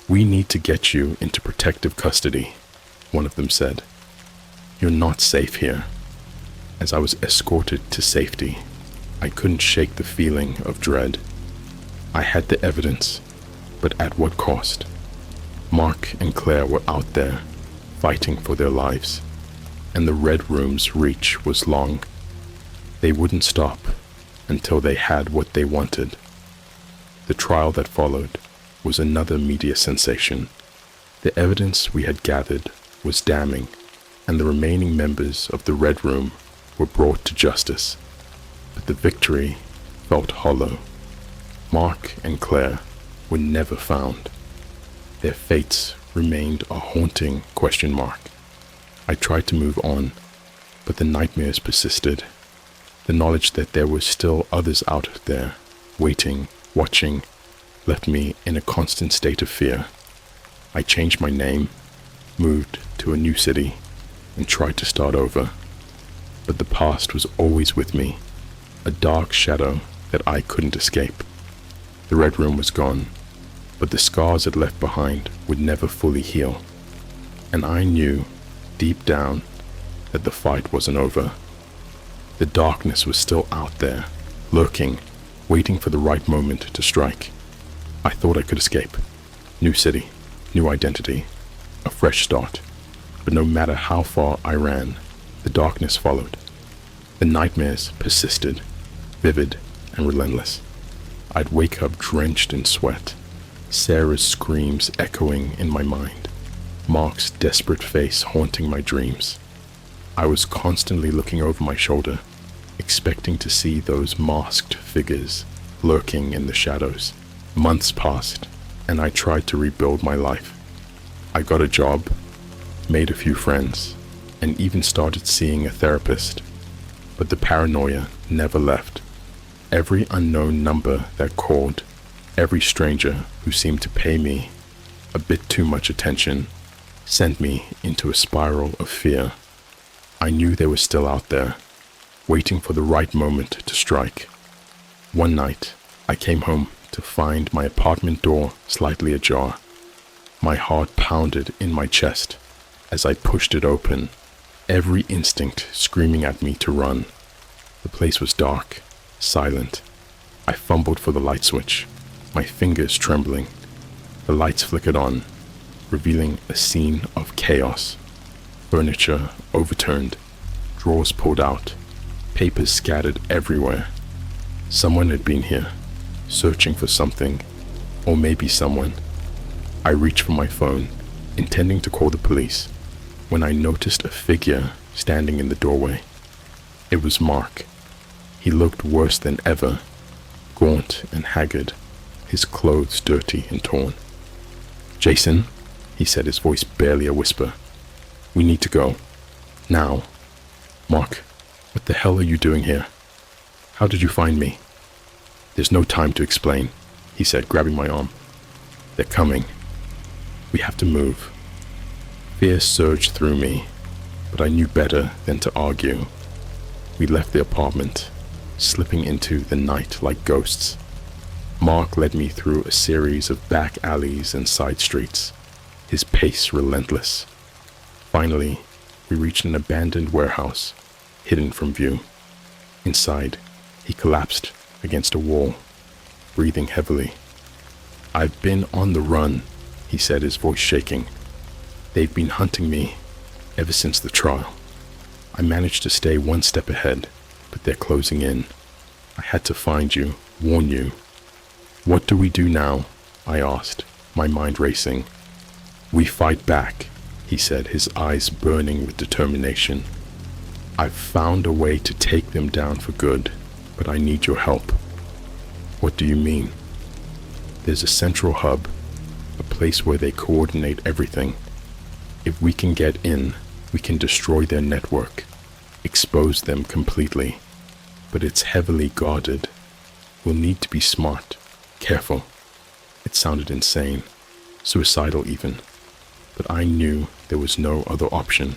"We need to get you into protective custody," one of them said. "You're not safe here." As I was escorted to safety, I couldn't shake the feeling of dread. I had the evidence, but at what cost? Mark and Claire were out there, fighting for their lives, and the Red Room's reach was long. They wouldn't stop until they had what they wanted. The trial that followed was another media sensation. The evidence we had gathered was damning, and the remaining members of the Red Room were brought to justice. But the victory felt hollow. Mark and Claire were never found. Their fates remained a haunting question mark. I tried to move on, but the nightmares persisted. The knowledge that there were still others out there, waiting, watching, left me in a constant state of fear. I changed my name, moved to a new city, and tried to start over. But the past was always with me, a dark shadow that I couldn't escape. The Red Room was gone, but the scars it left behind would never fully heal. And I knew, deep down, that the fight wasn't over. The darkness was still out there, lurking, waiting for the right moment to strike. I thought I could escape. New city, new identity, a fresh start. But no matter how far I ran, the darkness followed. The nightmares persisted, vivid and relentless. I'd wake up drenched in sweat, Sarah's screams echoing in my mind, Mark's desperate face haunting my dreams. I was constantly looking over my shoulder, expecting to see those masked figures lurking in the shadows. Months passed, and I tried to rebuild my life. I got a job, made a few friends, and even started seeing a therapist. But the paranoia never left. Every unknown number that called, every stranger who seemed to pay me a bit too much attention, sent me into a spiral of fear. I knew they were still out there, waiting for the right moment to strike. One night, I came home to find my apartment door slightly ajar. My heart pounded in my chest as I pushed it open, every instinct screaming at me to run. The place was dark, silent. I fumbled for the light switch, my fingers trembling. The lights flickered on, revealing a scene of chaos. Furniture overturned, drawers pulled out, papers scattered everywhere. Someone had been here, searching for something, or maybe someone. I reached for my phone, intending to call the police, when I noticed a figure standing in the doorway. It was Mark. He looked worse than ever, gaunt and haggard, his clothes dirty and torn. "Jason," he said, his voice barely a whisper. "We need to go. Now." "Mark, what the hell are you doing here? How did you find me?" "There's no time to explain," he said, grabbing my arm. "They're coming. We have to move." Fear surged through me, but I knew better than to argue. We left the apartment, slipping into the night like ghosts. Mark led me through a series of back alleys and side streets, his pace relentless. Finally, we reached an abandoned warehouse, hidden from view. Inside, he collapsed against a wall, breathing heavily. "I've been on the run," he said, his voice shaking. "They've been hunting me ever since the trial. I managed to stay one step ahead, but they're closing in. I had to find you, warn you." "What do we do now?" I asked, my mind racing. "We fight back," he said, his eyes burning with determination. "I've found a way to take them down for good, but I need your help." "What do you mean?" "There's a central hub, a place where they coordinate everything. If we can get in, we can destroy their network, expose them completely. But it's heavily guarded. We'll need to be smart, careful." It sounded insane, suicidal even, but I knew there was no other option.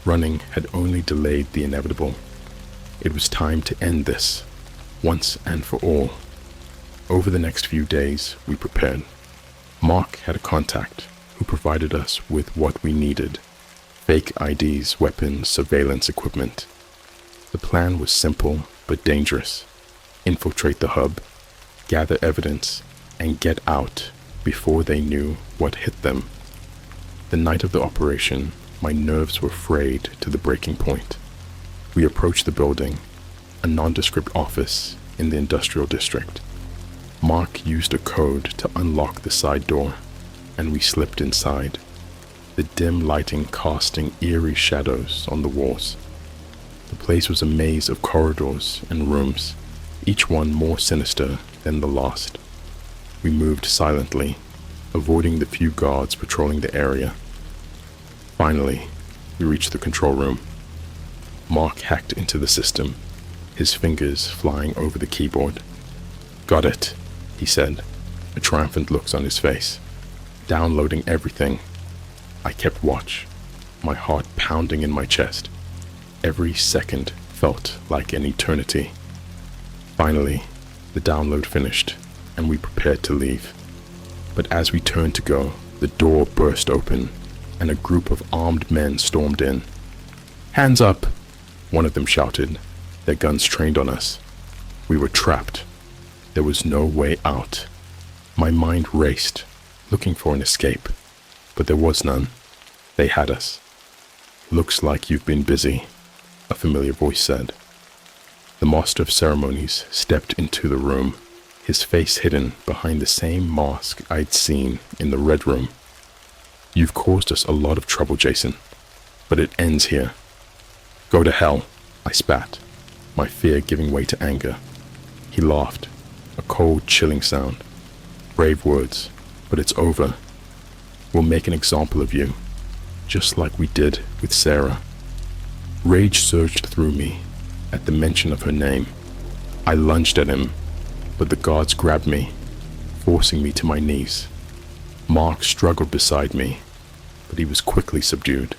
Running had only delayed the inevitable. It was time to end this, once and for all. Over the next few days, we prepared. Mark had a contact who provided us with what we needed: fake IDs, weapons, surveillance equipment. The plan was simple but dangerous: infiltrate the hub, gather evidence, and get out before they knew what hit them. The night of the operation, my nerves were frayed to the breaking point. We approached the building, a nondescript office in the industrial district. Mark used a code to unlock the side door, and we slipped inside, the dim lighting casting eerie shadows on the walls. The place was a maze of corridors and rooms, each one more sinister than the last. We moved silently, avoiding the few guards patrolling the area. Finally, we reached the control room. Mark hacked into the system, his fingers flying over the keyboard. "Got it," he said, a triumphant look on his face. "Downloading everything." I kept watch, my heart pounding in my chest. Every second felt like an eternity. Finally, the download finished, and we prepared to leave. But as we turned to go, the door burst open, and a group of armed men stormed in. "Hands up!" one of them shouted, their guns trained on us. We were trapped. There was no way out. My mind raced, looking for an escape, but there was none. They had us. "Looks like you've been busy," a familiar voice said. The master of ceremonies stepped into the room, his face hidden behind the same mask I'd seen in the red room. "You've caused us a lot of trouble, Jason, but it ends here." "Go to hell," I spat, my fear giving way to anger. He laughed, a cold, chilling sound. "Brave words, but it's over. We'll make an example of you, just like we did with Sarah." Rage surged through me at the mention of her name. I lunged at him, but the guards grabbed me, forcing me to my knees. Mark struggled beside me, but he was quickly subdued.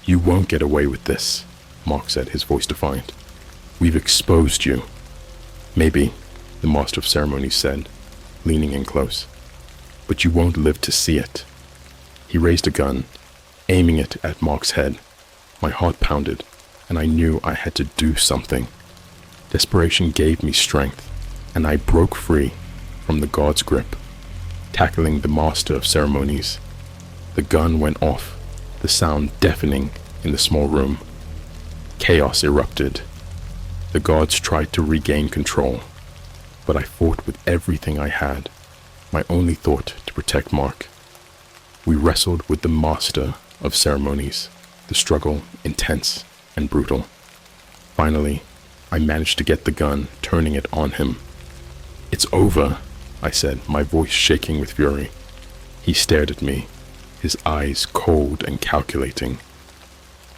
"You won't get away with this," Mark said, his voice defiant. "We've exposed you." "Maybe," the master of ceremonies said, leaning in close, "but you won't live to see it." He raised a gun, aiming it at Mark's head. My heart pounded, and I knew I had to do something. Desperation gave me strength, and I broke free from the guard's grip, tackling the master of ceremonies. The gun went off, the sound deafening in the small room. Chaos erupted. The guards tried to regain control, but I fought with everything I had, my only thought to protect Mark. We wrestled with the master of ceremonies, the struggle intense and brutal. Finally, I managed to get the gun, turning it on him. "It's over," I said, my voice shaking with fury. He stared at me, his eyes cold and calculating.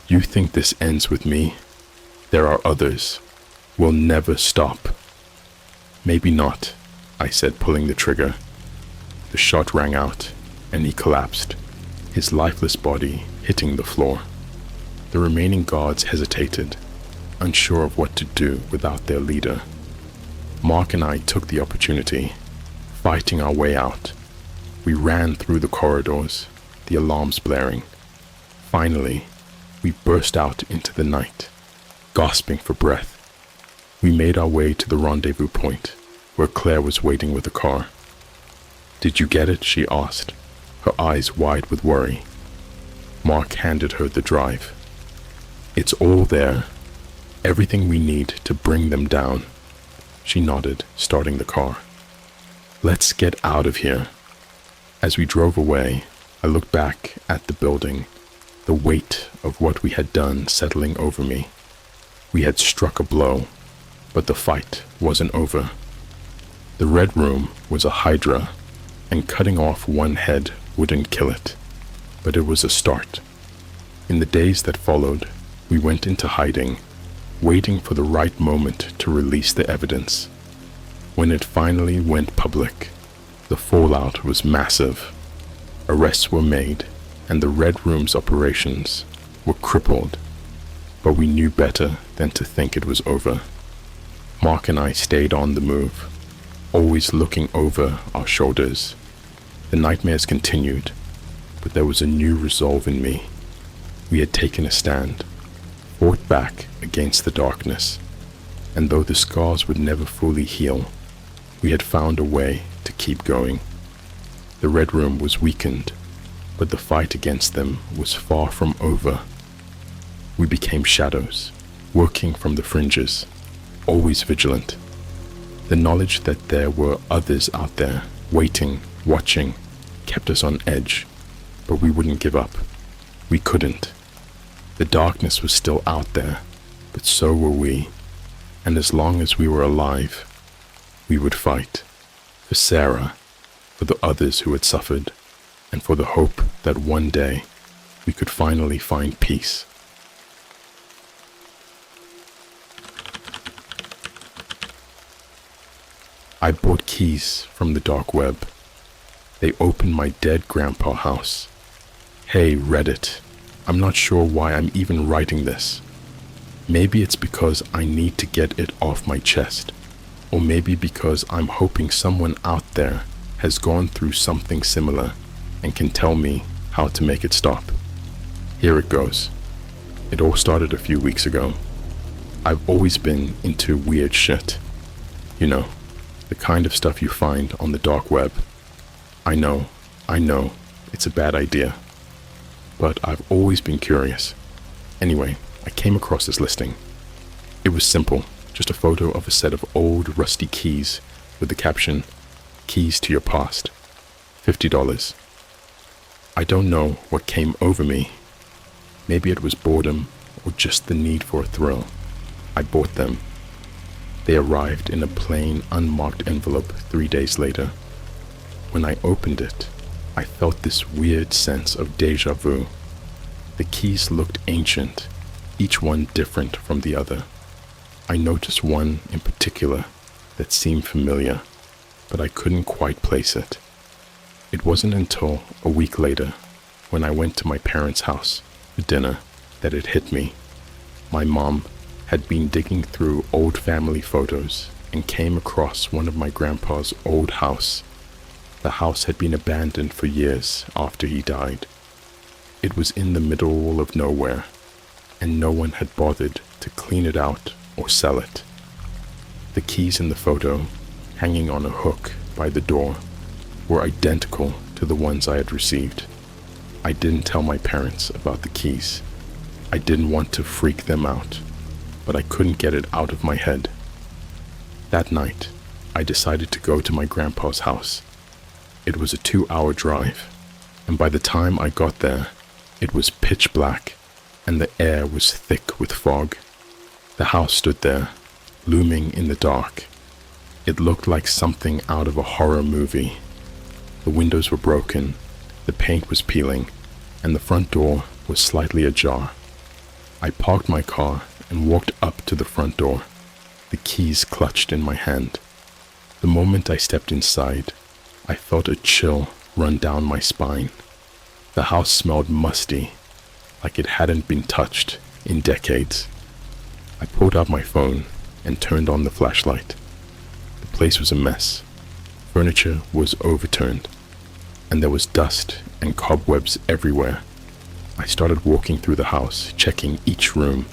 "You think this ends with me? There are others. We'll never stop." "Maybe not," I said, pulling the trigger. The shot rang out, and he collapsed, his lifeless body hitting the floor. The remaining guards hesitated, unsure of what to do without their leader. Mark and I took the opportunity, fighting our way out. We ran through the corridors, the alarms blaring. Finally, we burst out into the night, gasping for breath. We made our way to the rendezvous point, where Claire was waiting with a car. "Did you get it?" she asked, her eyes wide with worry. Mark handed her the drive. "It's all there. Everything we need to bring them down." She nodded, starting the car. "Let's get out of here." As we drove away, I looked back at the building, the weight of what we had done settling over me. We had struck a blow, but the fight wasn't over. The red room was a hydra, and cutting off one head wouldn't kill it, but it was a start. In the days that followed, we went into hiding, waiting for the right moment to release the evidence. When it finally went public, the fallout was massive. Arrests were made, and the Red Room's operations were crippled, but we knew better than to think it was over. Mark and I stayed on the move, always looking over our shoulders. The nightmares continued, but there was a new resolve in me. We had taken a stand, fought back against the darkness, and though the scars would never fully heal, we had found a way to keep going. The Red Room was weakened, but the fight against them was far from over. We became shadows, working from the fringes, always vigilant. The knowledge that there were others out there, waiting, watching, kept us on edge, but we wouldn't give up. We couldn't. The darkness was still out there, but so were we, and as long as we were alive, we would fight. For Sarah, for the others who had suffered, and for the hope that one day we could finally find peace. I bought keys from the dark web. They opened my dead grandpa house. Hey, Reddit, I'm not sure why I'm even writing this. Maybe it's because I need to get it off my chest, or maybe because I'm hoping someone out there has gone through something similar and can tell me how to make it stop. Here it goes. It all started a few weeks ago. I've always been into weird shit. You know, the kind of stuff you find on the dark web. I know, it's a bad idea. But I've always been curious. Anyway, I came across this listing. It was simple, just a photo of a set of old rusty keys with the caption, "Keys to your past, $50. I don't know what came over me. Maybe it was boredom or just the need for a thrill. I bought them. They arrived in a plain, unmarked envelope 3 days later. When I opened it, I felt this weird sense of deja vu. The keys looked ancient, each one different from the other. I noticed one in particular that seemed familiar, but I couldn't quite place it. It wasn't until a week later, when I went to my parents' house for dinner, that it hit me. My mom had been digging through old family photos and came across one of my grandpa's old house. The house had been abandoned for years after he died. It was in the middle of nowhere, and no one had bothered to clean it out or sell it. The keys in the photo, hanging on a hook by the door, were identical to the ones I had received. I didn't tell my parents about the keys. I didn't want to freak them out, but I couldn't get it out of my head. That night, I decided to go to my grandpa's house. It was a 2-hour drive, and by the time I got there, it was pitch black, and the air was thick with fog. The house stood there, looming in the dark. It looked like something out of a horror movie. The windows were broken, the paint was peeling, and the front door was slightly ajar. I parked my car and walked up to the front door, the keys clutched in my hand. The moment I stepped inside, I felt a chill run down my spine. The house smelled musty, like it hadn't been touched in decades. I pulled out my phone and turned on the flashlight. The place was a mess. Furniture was overturned, and there was dust and cobwebs everywhere. I started walking through the house, checking each room.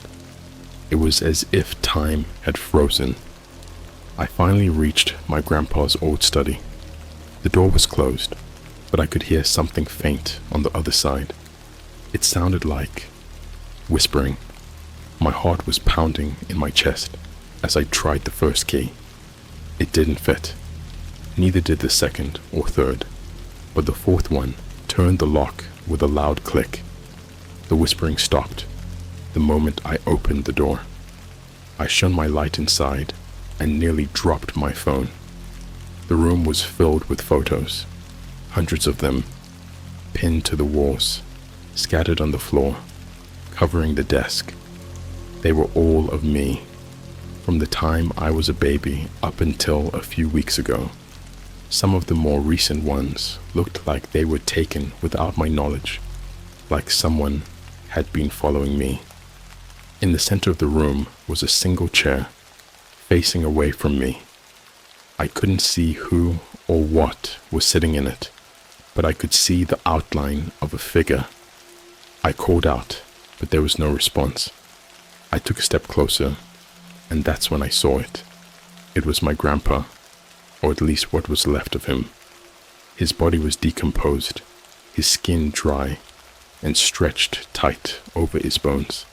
It was as if time had frozen. I finally reached my grandpa's old study. The door was closed, but I could hear something faint on the other side. It sounded like whispering. My heart was pounding in my chest as I tried the first key. It didn't fit. Neither did the second or third, but the fourth one turned the lock with a loud click. The whispering stopped the moment I opened the door. I shone my light inside and nearly dropped my phone. The room was filled with photos, hundreds of them, pinned to the walls, scattered on the floor, covering the desk. They were all of me, from the time I was a baby up until a few weeks ago. Some of the more recent ones looked like they were taken without my knowledge, like someone had been following me. In the center of the room was a single chair, facing away from me. I couldn't see who or what was sitting in it, but I could see the outline of a figure. I called out, but there was no response. I took a step closer, and that's when I saw it. It was my grandpa, or at least what was left of him. His body was decomposed, his skin dry, and stretched tight over his bones.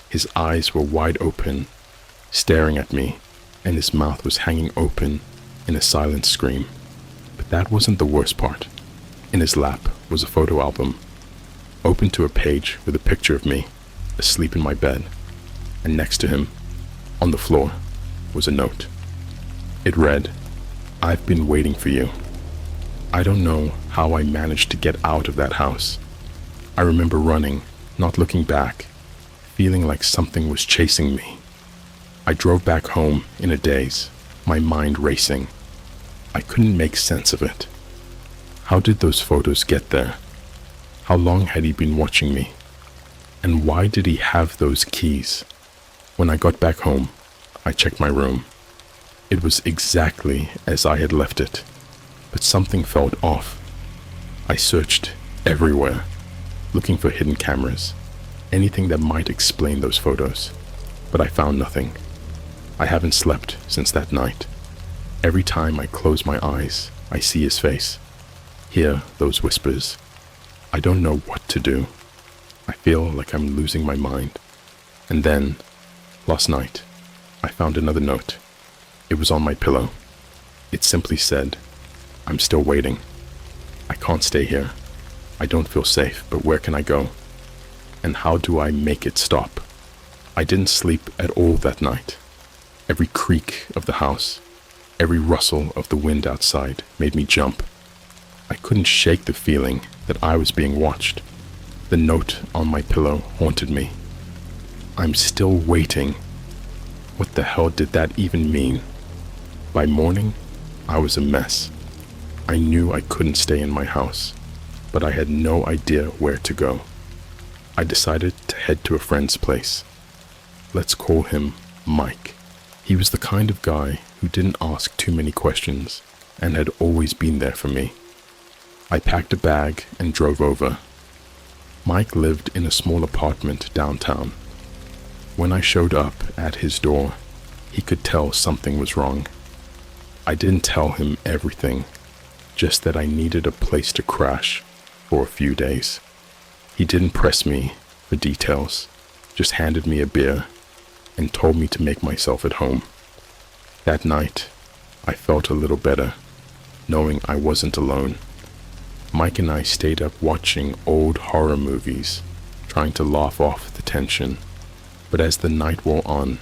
His eyes were wide open, staring at me, and his mouth was hanging open in a silent scream. But that wasn't the worst part. In his lap was a photo album, open to a page with a picture of me, asleep in my bed, and next to him, on the floor, was a note. It read, "I've been waiting for you." I don't know how I managed to get out of that house. I remember running, not looking back, feeling like something was chasing me. I drove back home in a daze, my mind racing. I couldn't make sense of it. How did those photos get there? How long had he been watching me? And why did he have those keys? When I got back home, I checked my room. It was exactly as I had left it, but something felt off. I searched everywhere, looking for hidden cameras, anything that might explain those photos, but I found nothing. I haven't slept since that night. Every time I close my eyes, I see his face, hear those whispers. I don't know what to do. I feel like I'm losing my mind. And then, last night, I found another note. It was on my pillow. It simply said, "I'm still waiting. I can't stay here. I don't feel safe, but where can I go? And how do I make it stop?" I didn't sleep at all that night. Every creak of the house, every rustle of the wind outside made me jump. I couldn't shake the feeling that I was being watched. The note on my pillow haunted me. "I'm still waiting." What the hell did that even mean? By morning, I was a mess. I knew I couldn't stay in my house, but I had no idea where to go. I decided to head to a friend's place. Let's call him Mike. He was the kind of guy who didn't ask too many questions and had always been there for me. I packed a bag and drove over. Mike lived in a small apartment downtown. When I showed up at his door, he could tell something was wrong. I didn't tell him everything, just that I needed a place to crash for a few days. He didn't press me for details, just handed me a beer and told me to make myself at home. That night, I felt a little better, knowing I wasn't alone. Mike and I stayed up watching old horror movies, trying to laugh off the tension. But as the night wore on,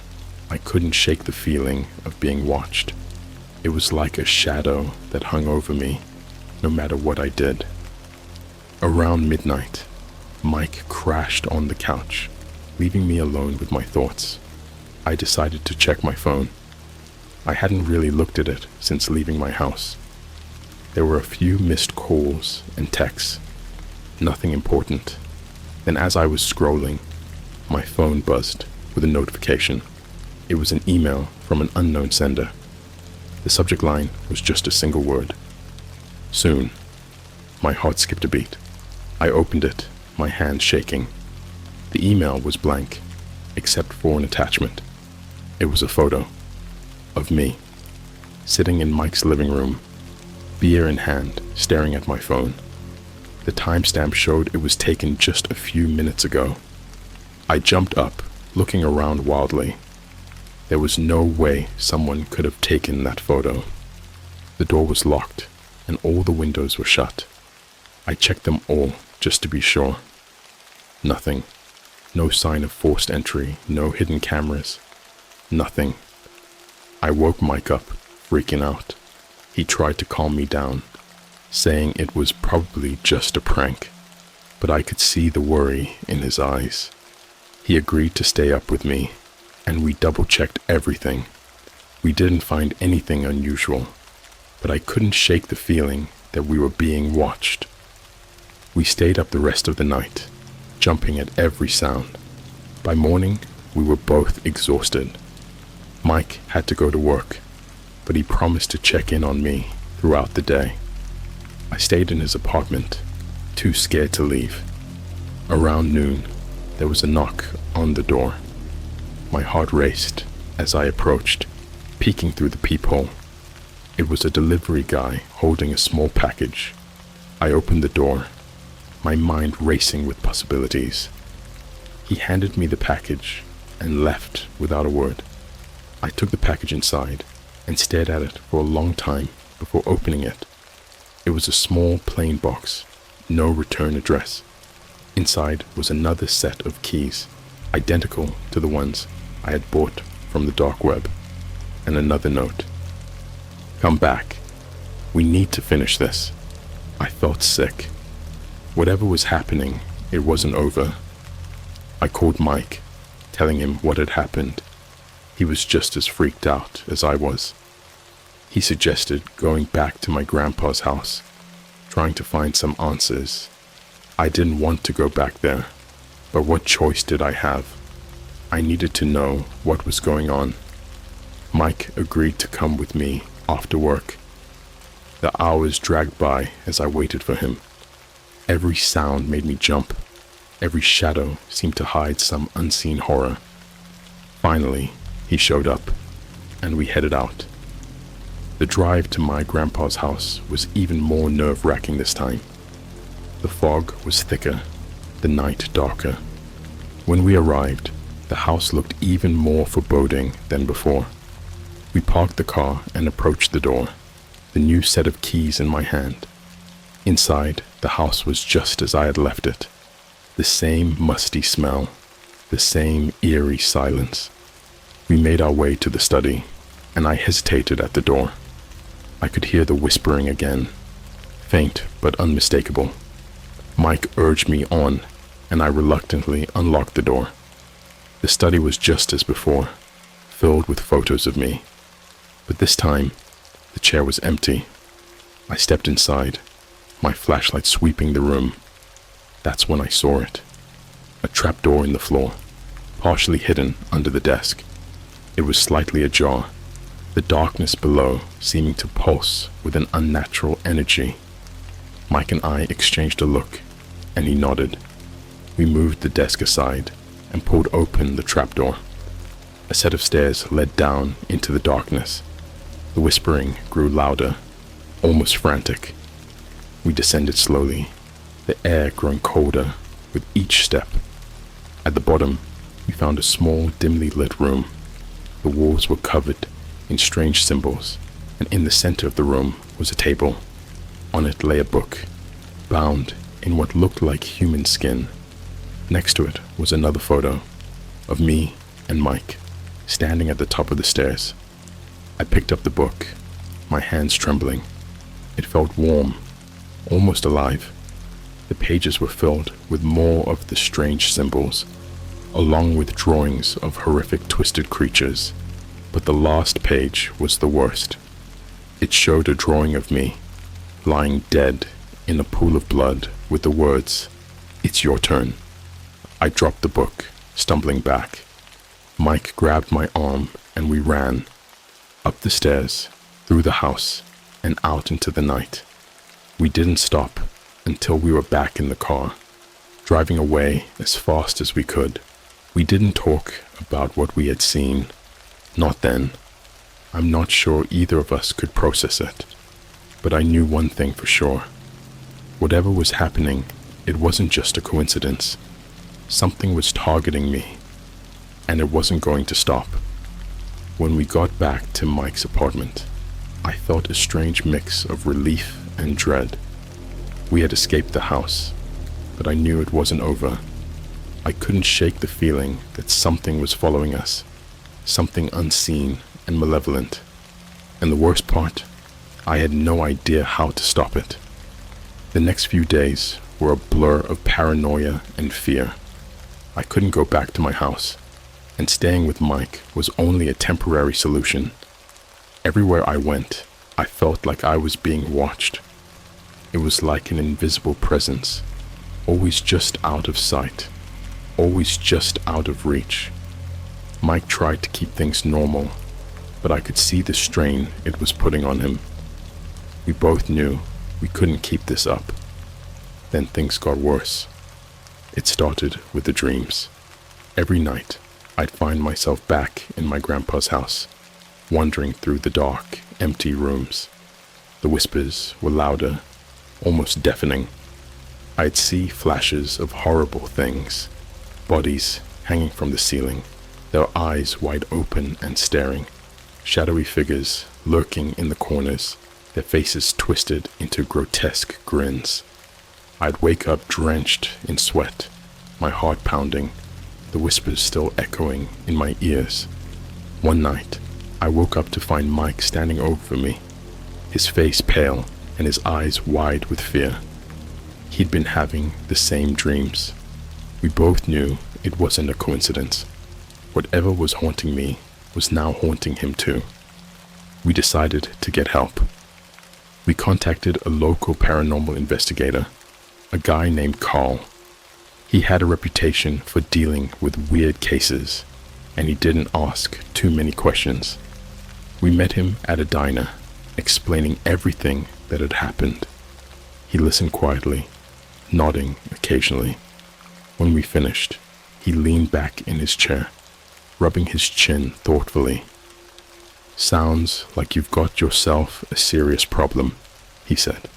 I couldn't shake the feeling of being watched. It was like a shadow that hung over me, no matter what I did. Around midnight, Mike crashed on the couch, leaving me alone with my thoughts. I decided to check my phone. I hadn't really looked at it since leaving my house. There were a few missed calls and texts, nothing important. Then as I was scrolling, my phone buzzed with a notification. It was an email from an unknown sender. The subject line was just a single word. Soon. My heart skipped a beat. I opened it, my hand shaking. The email was blank, except for an attachment. It was a photo of me, sitting in Mike's living room, beer in hand, staring at my phone. The timestamp showed it was taken just a few minutes ago. I jumped up, looking around wildly. There was no way someone could have taken that photo. The door was locked, and all the windows were shut. I checked them all, just to be sure. Nothing. No sign of forced entry, no hidden cameras. Nothing. I woke Mike up, freaking out. He tried to calm me down, saying it was probably just a prank, but I could see the worry in his eyes. He agreed to stay up with me, and we double-checked everything. We didn't find anything unusual, but I couldn't shake the feeling that we were being watched. We stayed up the rest of the night, jumping at every sound. By morning, we were both exhausted. Mike had to go to work, but he promised to check in on me throughout the day. I stayed in his apartment, too scared to leave. Around noon, there was a knock on the door. My heart raced as I approached, peeking through the peephole. It was a delivery guy holding a small package. I opened the door, my mind racing with possibilities. He handed me the package and left without a word. I took the package inside and stared at it for a long time before opening it. It was a small plain box, no return address. Inside was another set of keys, identical to the ones I had bought from the dark web, and another note. "Come back. We need to finish this." I felt sick. Whatever was happening, it wasn't over. I called Mike, telling him what had happened. He was just as freaked out as I was. He suggested going back to my grandpa's house, trying to find some answers. I didn't want to go back there, but what choice did I have? I needed to know what was going on. Mike agreed to come with me after work. The hours dragged by as I waited for him. Every sound made me jump. Every shadow seemed to hide some unseen horror. Finally, he showed up, and we headed out. The drive to my grandpa's house was even more nerve-wracking this time. The fog was thicker, the night darker. When we arrived, the house looked even more foreboding than before. We parked the car and approached the door, the new set of keys in my hand. Inside, the house was just as I had left it. The same musty smell, the same eerie silence. We made our way to the study, and I hesitated at the door. I could hear the whispering again, faint but unmistakable. Mike urged me on, and I reluctantly unlocked the door. The study was just as before, filled with photos of me. But this time, the chair was empty. I stepped inside, my flashlight sweeping the room. That's when I saw it. A trapdoor in the floor, partially hidden under the desk. It was slightly ajar, the darkness below seeming to pulse with an unnatural energy. Mike and I exchanged a look, and he nodded. We moved the desk aside and pulled open the trapdoor. A set of stairs led down into the darkness. The whispering grew louder, almost frantic. We descended slowly, the air growing colder with each step. At the bottom, we found a small, dimly lit room. The walls were covered in strange symbols, and in the center of the room was a table. On it lay a book, bound in what looked like human skin. Next to it was another photo of me and Mike, standing at the top of the stairs. I picked up the book, my hands trembling. It felt warm, almost alive. The pages were filled with more of the strange symbols, along with drawings of horrific twisted creatures. But the last page was the worst. It showed a drawing of me, lying dead in a pool of blood with the words, "It's your turn." I dropped the book, stumbling back. Mike grabbed my arm and we ran, up the stairs, through the house, and out into the night. We didn't stop until we were back in the car, driving away as fast as we could. We didn't talk about what we had seen. Not then. I'm not sure either of us could process it. But I knew one thing for sure. Whatever was happening, it wasn't just a coincidence. Something was targeting me, and it wasn't going to stop. When we got back to Mike's apartment, I felt a strange mix of relief and dread. We had escaped the house, but I knew it wasn't over. I couldn't shake the feeling that something was following us, something unseen and malevolent. And the worst part, I had no idea how to stop it. The next few days were a blur of paranoia and fear. I couldn't go back to my house, and staying with Mike was only a temporary solution. Everywhere I went, I felt like I was being watched. It was like an invisible presence, always just out of sight, always just out of reach. Mike tried to keep things normal, but I could see the strain it was putting on him. We both knew we couldn't keep this up. Then things got worse. It started with the dreams. Every night, I'd find myself back in my grandpa's house, wandering through the dark, empty rooms. The whispers were louder, almost deafening. I'd see flashes of horrible things, bodies hanging from the ceiling, their eyes wide open and staring, shadowy figures lurking in the corners, their faces twisted into grotesque grins. I'd wake up drenched in sweat, my heart pounding, the whispers still echoing in my ears. One night, I woke up to find Mike standing over me, his face pale and his eyes wide with fear. He'd been having the same dreams. We both knew it wasn't a coincidence. Whatever was haunting me was now haunting him too. we decided to get help. We contacted a local paranormal investigator, a guy named Carl. He had a reputation for dealing with weird cases, and he didn't ask too many questions. We met him at a diner, explaining everything that had happened. He listened quietly, nodding occasionally. When we finished, he leaned back in his chair, rubbing his chin thoughtfully. "Sounds like you've got yourself a serious problem," he said.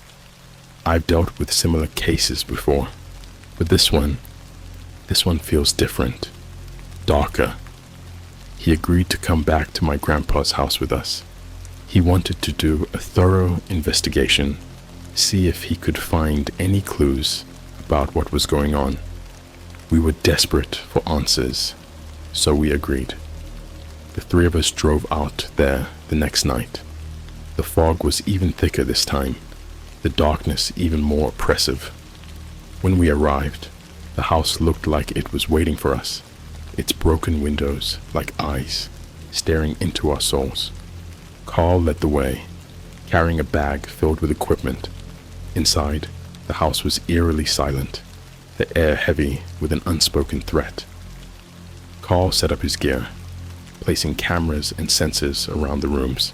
"I've dealt with similar cases before, but this one feels different, darker." He agreed to come back to my grandpa's house with us. He wanted to do a thorough investigation, see if he could find any clues about what was going on. We were desperate for answers, so we agreed. The three of us drove out there the next night. The fog was even thicker this time, the darkness even more oppressive. When we arrived, the house looked like it was waiting for us, its broken windows like eyes, staring into our souls. Carl led the way, carrying a bag filled with equipment. Inside, the house was eerily silent, the air heavy with an unspoken threat. Carl set up his gear, placing cameras and sensors around the rooms.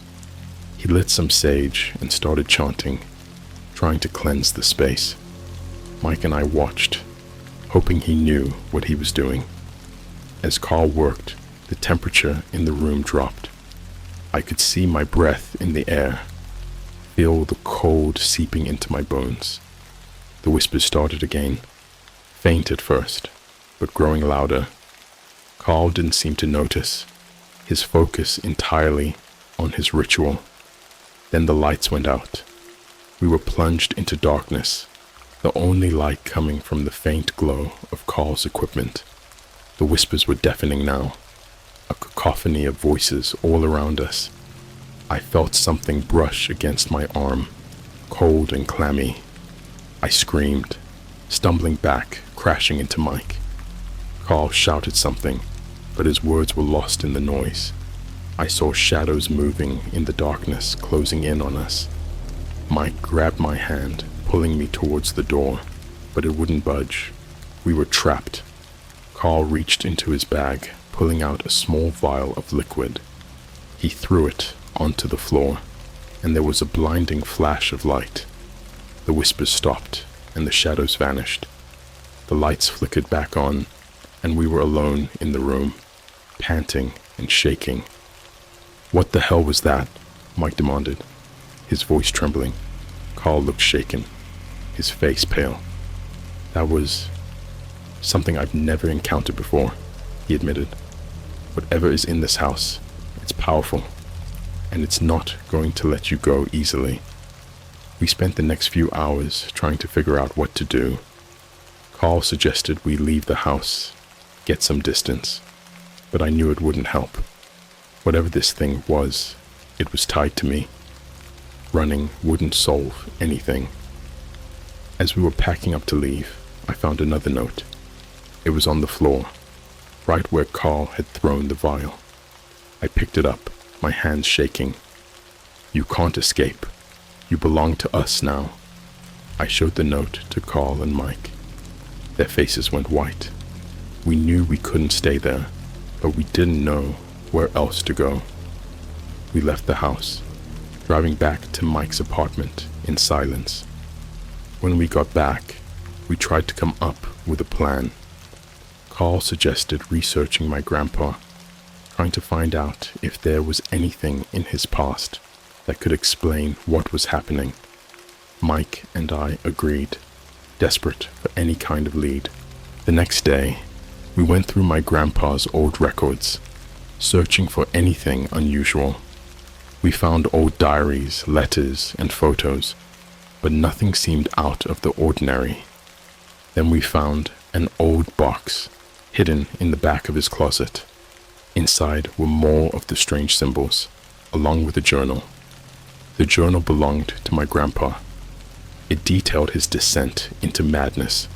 He lit some sage and started chanting, trying to cleanse the space. Mike and I watched, hoping he knew what he was doing. As Carl worked, the temperature in the room dropped. I could see my breath in the air, feel the cold seeping into my bones. The whispers started again, faint at first, but growing louder. Carl didn't seem to notice, his focus entirely on his ritual. Then the lights went out. We were plunged into darkness, the only light coming from the faint glow of Carl's equipment. The whispers were deafening now, a cacophony of voices all around us. I felt something brush against my arm, cold and clammy. I screamed, stumbling back, crashing into Mike. Carl shouted something, but his words were lost in the noise. I saw shadows moving in the darkness, closing in on us. Mike grabbed my hand, pulling me towards the door, but it wouldn't budge. We were trapped. Carl reached into his bag, pulling out a small vial of liquid. He threw it onto the floor, and there was a blinding flash of light. The whispers stopped, and the shadows vanished. The lights flickered back on, and we were alone in the room, panting and shaking. "What the hell was that?" Mike demanded, his voice trembling. Carl looked shaken, his face pale. "That was something I've never encountered before," he admitted. "Whatever is in this house, it's powerful, and it's not going to let you go easily." We spent the next few hours trying to figure out what to do. Carl suggested we leave the house, get some distance, but I knew it wouldn't help. Whatever this thing was, it was tied to me. Running wouldn't solve anything. As we were packing up to leave, I found another note. It was on the floor, right where Carl had thrown the vial. I picked it up, my hands shaking. "You can't escape. You belong to us now." I showed the note to Carl and Mike. Their faces went white. We knew we couldn't stay there, but we didn't know where else to go. We left the house, driving back to Mike's apartment in silence. When we got back, we tried to come up with a plan. Carl suggested researching my grandpa, trying to find out if there was anything in his past that could explain what was happening. Mike and I agreed, desperate for any kind of lead. The next day, we went through my grandpa's old records, searching for anything unusual. We found old diaries, letters, and photos, but nothing seemed out of the ordinary. Then we found an old box hidden in the back of his closet. Inside were more of the strange symbols, along with a journal. The journal belonged to my grandpa. It detailed his descent into madness,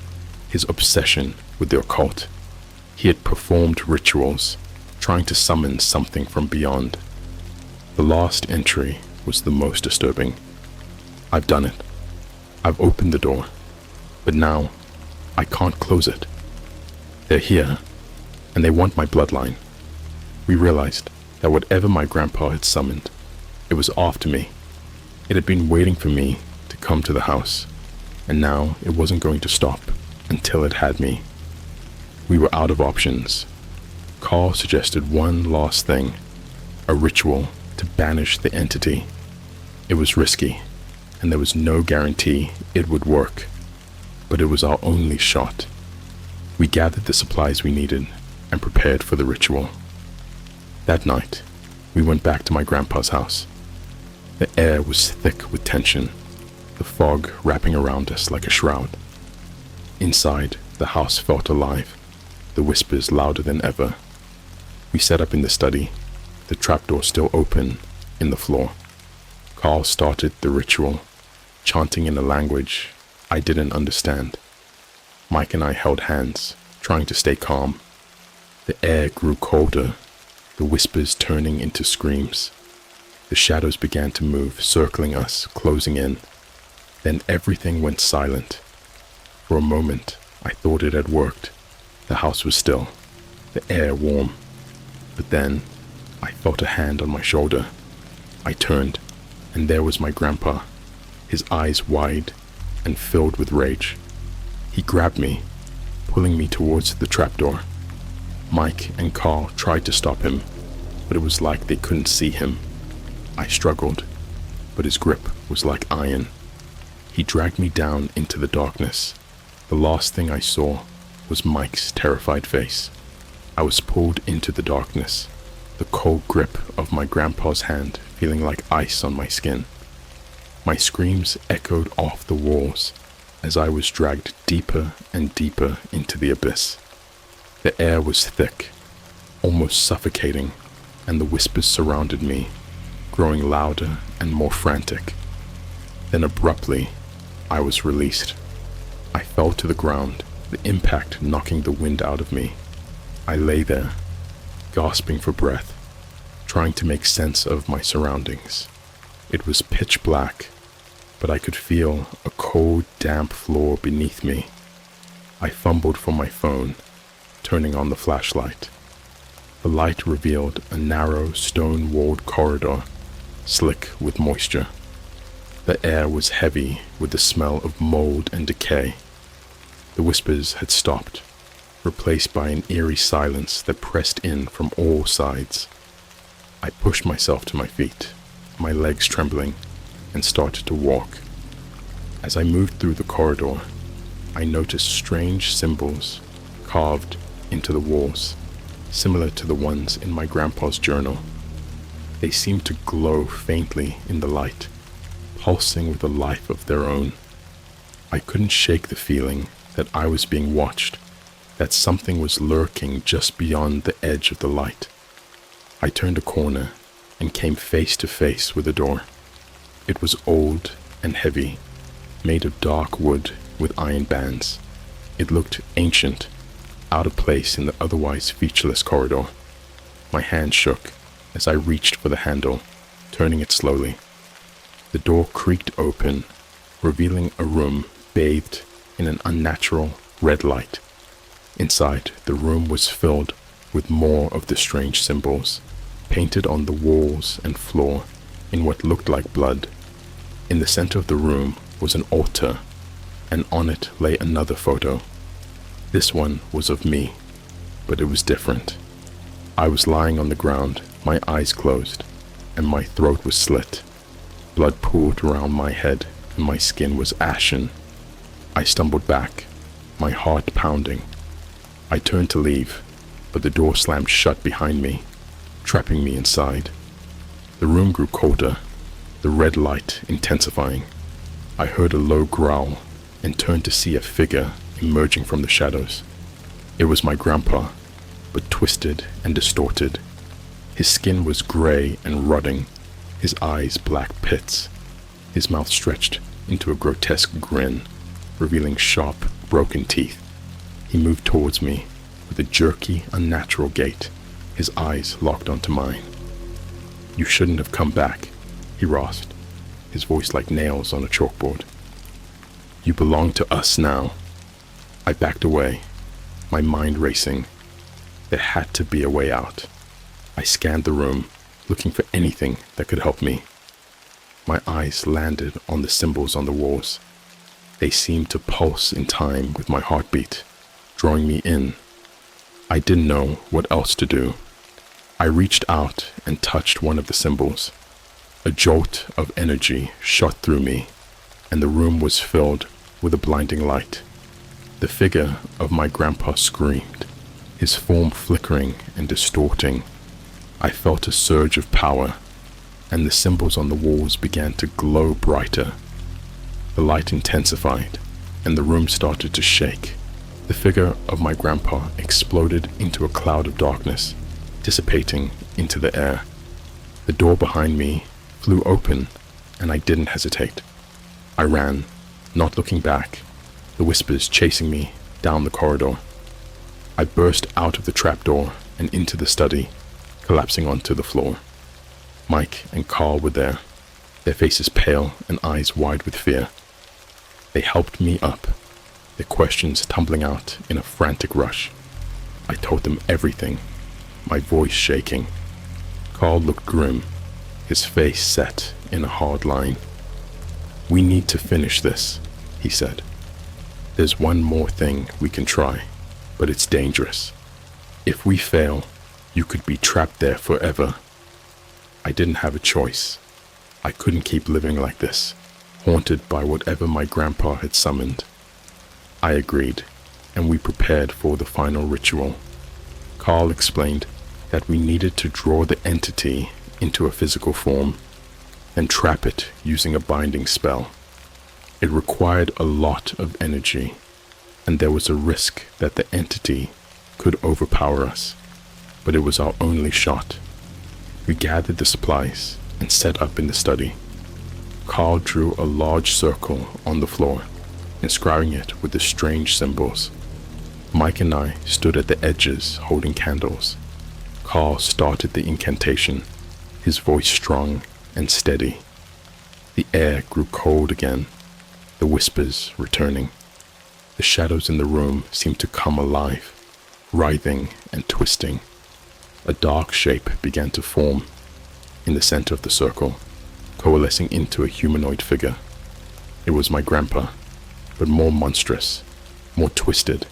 his obsession with the occult. He had performed rituals, trying to summon something from beyond. The last entry was the most disturbing. I've done it. I've opened the door, but now I can't close it. They're here, and they want my bloodline. We realized that whatever my grandpa had summoned, it was after me. It had been waiting for me to come to the house, and now it wasn't going to stop until it had me. We were out of options. Carl suggested one last thing, a ritual to banish the entity. It was risky, and there was no guarantee it would work, but it was our only shot. We gathered the supplies we needed and prepared for the ritual. That night, we went back to my grandpa's house. The air was thick with tension, the fog wrapping around us like a shroud. Inside, the house felt alive, the whispers louder than ever. We sat up in the study, the trapdoor still open in the floor. Carl started the ritual, chanting in a language I didn't understand. Mike and I held hands, trying to stay calm. The air grew colder, the whispers turning into screams. The shadows began to move, circling us, closing in. Then everything went silent. For a moment, I thought it had worked. The house was still, the air warm. But then, I felt a hand on my shoulder. I turned, and there was my grandpa, his eyes wide and filled with rage. He grabbed me, pulling me towards the trapdoor. Mike and Carl tried to stop him, but it was like they couldn't see him. I struggled, but his grip was like iron. He dragged me down into the darkness. The last thing I saw was Mike's terrified face. I was pulled into the darkness, the cold grip of my grandpa's hand feeling like ice on my skin. My screams echoed off the walls as I was dragged deeper and deeper into the abyss. The air was thick, almost suffocating, and the whispers surrounded me, growing louder and more frantic. Then abruptly, I was released. I fell to the ground, the impact knocking the wind out of me. I lay there, gasping for breath, trying to make sense of my surroundings. It was pitch black, but I could feel a cold, damp floor beneath me. I fumbled for my phone, turning on the flashlight. The light revealed a narrow, stone-walled corridor, slick with moisture. The air was heavy with the smell of mold and decay. The whispers had stopped, replaced by an eerie silence that pressed in from all sides. I pushed myself to my feet, my legs trembling, and started to walk. As I moved through the corridor, I noticed strange symbols carved into the walls, similar to the ones in my grandpa's journal. They seemed to glow faintly in the light, pulsing with a life of their own. I couldn't shake the feeling that I was being watched, that something was lurking just beyond the edge of the light. I turned a corner and came face to face with a door. It was old and heavy, made of dark wood with iron bands. It looked ancient, out of place in the otherwise featureless corridor. My hand shook as I reached for the handle, turning it slowly. The door creaked open, revealing a room bathed in an unnatural red light. Inside, the room was filled with more of the strange symbols, painted on the walls and floor in what looked like blood. In the center of the room was an altar, and on it lay another photo. This one was of me, but it was different. I was lying on the ground, my eyes closed, and my throat was slit. Blood pooled around my head, and my skin was ashen. I stumbled back, my heart pounding. I turned to leave, but the door slammed shut behind me, trapping me inside. The room grew colder, the red light intensifying. I heard a low growl and turned to see a figure emerging from the shadows. It was my grandpa, but twisted and distorted. His skin was gray and rotting, his eyes black pits. His mouth stretched into a grotesque grin, revealing sharp, broken teeth. He moved towards me with a jerky, unnatural gait, his eyes locked onto mine. You shouldn't have come back, he rasped, his voice like nails on a chalkboard. You belong to us now. I backed away, my mind racing. There had to be a way out. I scanned the room, looking for anything that could help me. My eyes landed on the symbols on the walls. They seemed to pulse in time with my heartbeat, drawing me in. I didn't know what else to do. I reached out and touched one of the symbols. A jolt of energy shot through me, and the room was filled with a blinding light. The figure of my grandpa screamed, his form flickering and distorting. I felt a surge of power, and the symbols on the walls began to glow brighter. The light intensified, and the room started to shake. The figure of my grandpa exploded into a cloud of darkness, dissipating into the air. The door behind me flew open, and I didn't hesitate. I ran, not looking back, the whispers chasing me down the corridor. I burst out of the trapdoor and into the study, collapsing onto the floor. Mike and Carl were there, their faces pale and eyes wide with fear. They helped me up, their questions tumbling out in a frantic rush. I told them everything, my voice shaking. Carl looked grim, his face set in a hard line. We need to finish this, he said. There's one more thing we can try, but it's dangerous. If we fail, you could be trapped there forever. I didn't have a choice. I couldn't keep living like this, haunted by whatever my grandpa had summoned. I agreed, and we prepared for the final ritual. Carl explained that we needed to draw the entity into a physical form, then trap it using a binding spell. It required a lot of energy, and there was a risk that the entity could overpower us, but it was our only shot. We gathered the supplies and set up in the study. Carl drew a large circle on the floor, inscribing it with the strange symbols. Mike and I stood at the edges holding candles. Carl started the incantation, his voice strong and steady. The air grew cold again, the whispers returning. The shadows in the room seemed to come alive, writhing and twisting. A dark shape began to form in the center of the circle, coalescing into a humanoid figure. It was my grandpa, but more monstrous, more twisted.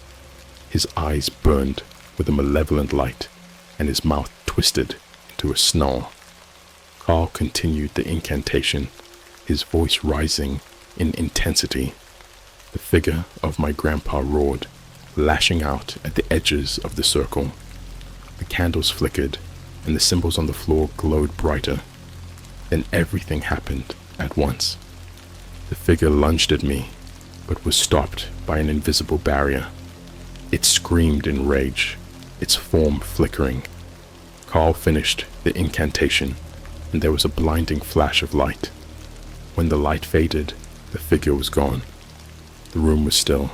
His eyes burned with a malevolent light, and his mouth twisted into a snarl. Carl continued the incantation, his voice rising in intensity. The figure of my grandpa roared, lashing out at the edges of the circle. The candles flickered, and the symbols on the floor glowed brighter. Then everything happened at once. The figure lunged at me, but was stopped by an invisible barrier. It screamed in rage, its form flickering. Carl finished the incantation, and there was a blinding flash of light. When the light faded, the figure was gone. The room was still,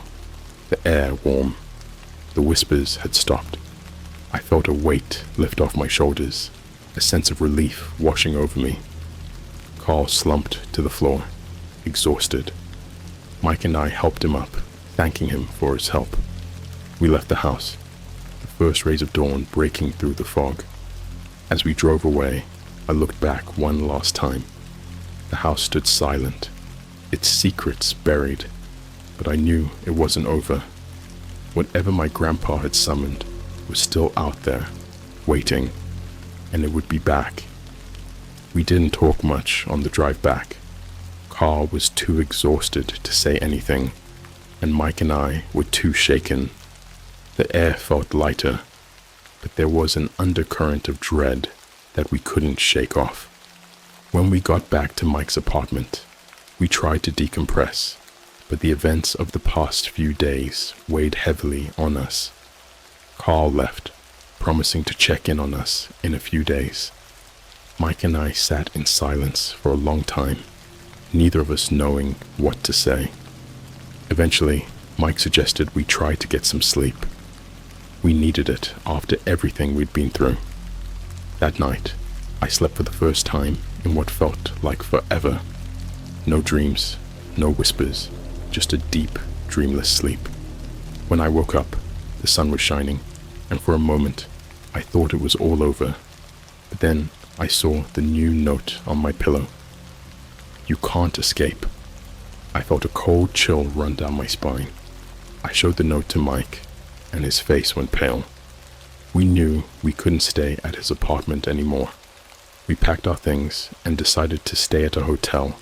the air warm. The whispers had stopped. I felt a weight lift off my shoulders, a sense of relief washing over me. Carl slumped to the floor, exhausted. Mike and I helped him up, thanking him for his help. We left the house, the first rays of dawn breaking through the fog. As we drove away, I looked back one last time. The house stood silent, its secrets buried, but I knew it wasn't over. Whatever my grandpa had summoned was still out there, waiting, and it would be back. We didn't talk much on the drive back. Carl was too exhausted to say anything, and Mike and I were too shaken. The air felt lighter, but there was an undercurrent of dread that we couldn't shake off. When we got back to Mike's apartment, we tried to decompress, but the events of the past few days weighed heavily on us. Carl left, promising to check in on us in a few days. Mike and I sat in silence for a long time, neither of us knowing what to say. Eventually, Mike suggested we try to get some sleep. We needed it after everything we'd been through. That night, I slept for the first time in what felt like forever. No dreams, no whispers, just a deep, dreamless sleep. When I woke up, the sun was shining, and for a moment, I thought it was all over. But then I saw the new note on my pillow. You can't escape. I felt a cold chill run down my spine. I showed the note to Mike, and his face went pale. We knew we couldn't stay at his apartment anymore. We packed our things and decided to stay at a hotel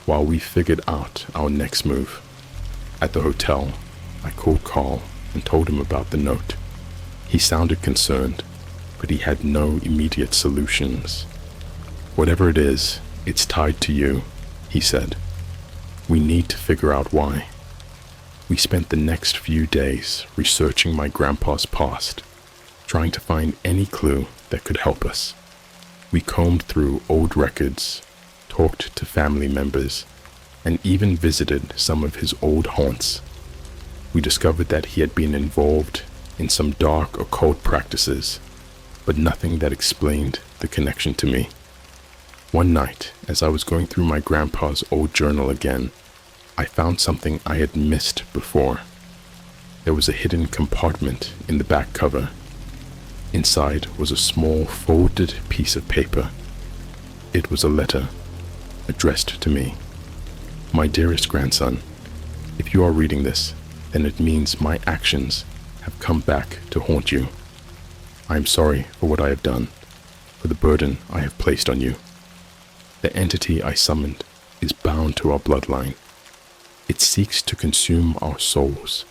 while we figured out our next move. At the hotel, I called Carl and told him about the note. He sounded concerned, but he had no immediate solutions. Whatever it is, it's tied to you, he said. We need to figure out why. We spent the next few days researching my grandpa's past, trying to find any clue that could help us. We combed through old records, talked to family members, and even visited some of his old haunts. We discovered that he had been involved in some dark occult practices, but nothing that explained the connection to me. One night, as I was going through my grandpa's old journal again, I found something I had missed before. There was a hidden compartment in the back cover. Inside was a small folded piece of paper. It was a letter addressed to me. My dearest grandson, if you are reading this, then it means my actions have come back to haunt you. I am sorry for what I have done, for the burden I have placed on you. The entity I summoned is bound to our bloodline. It seeks to consume our souls,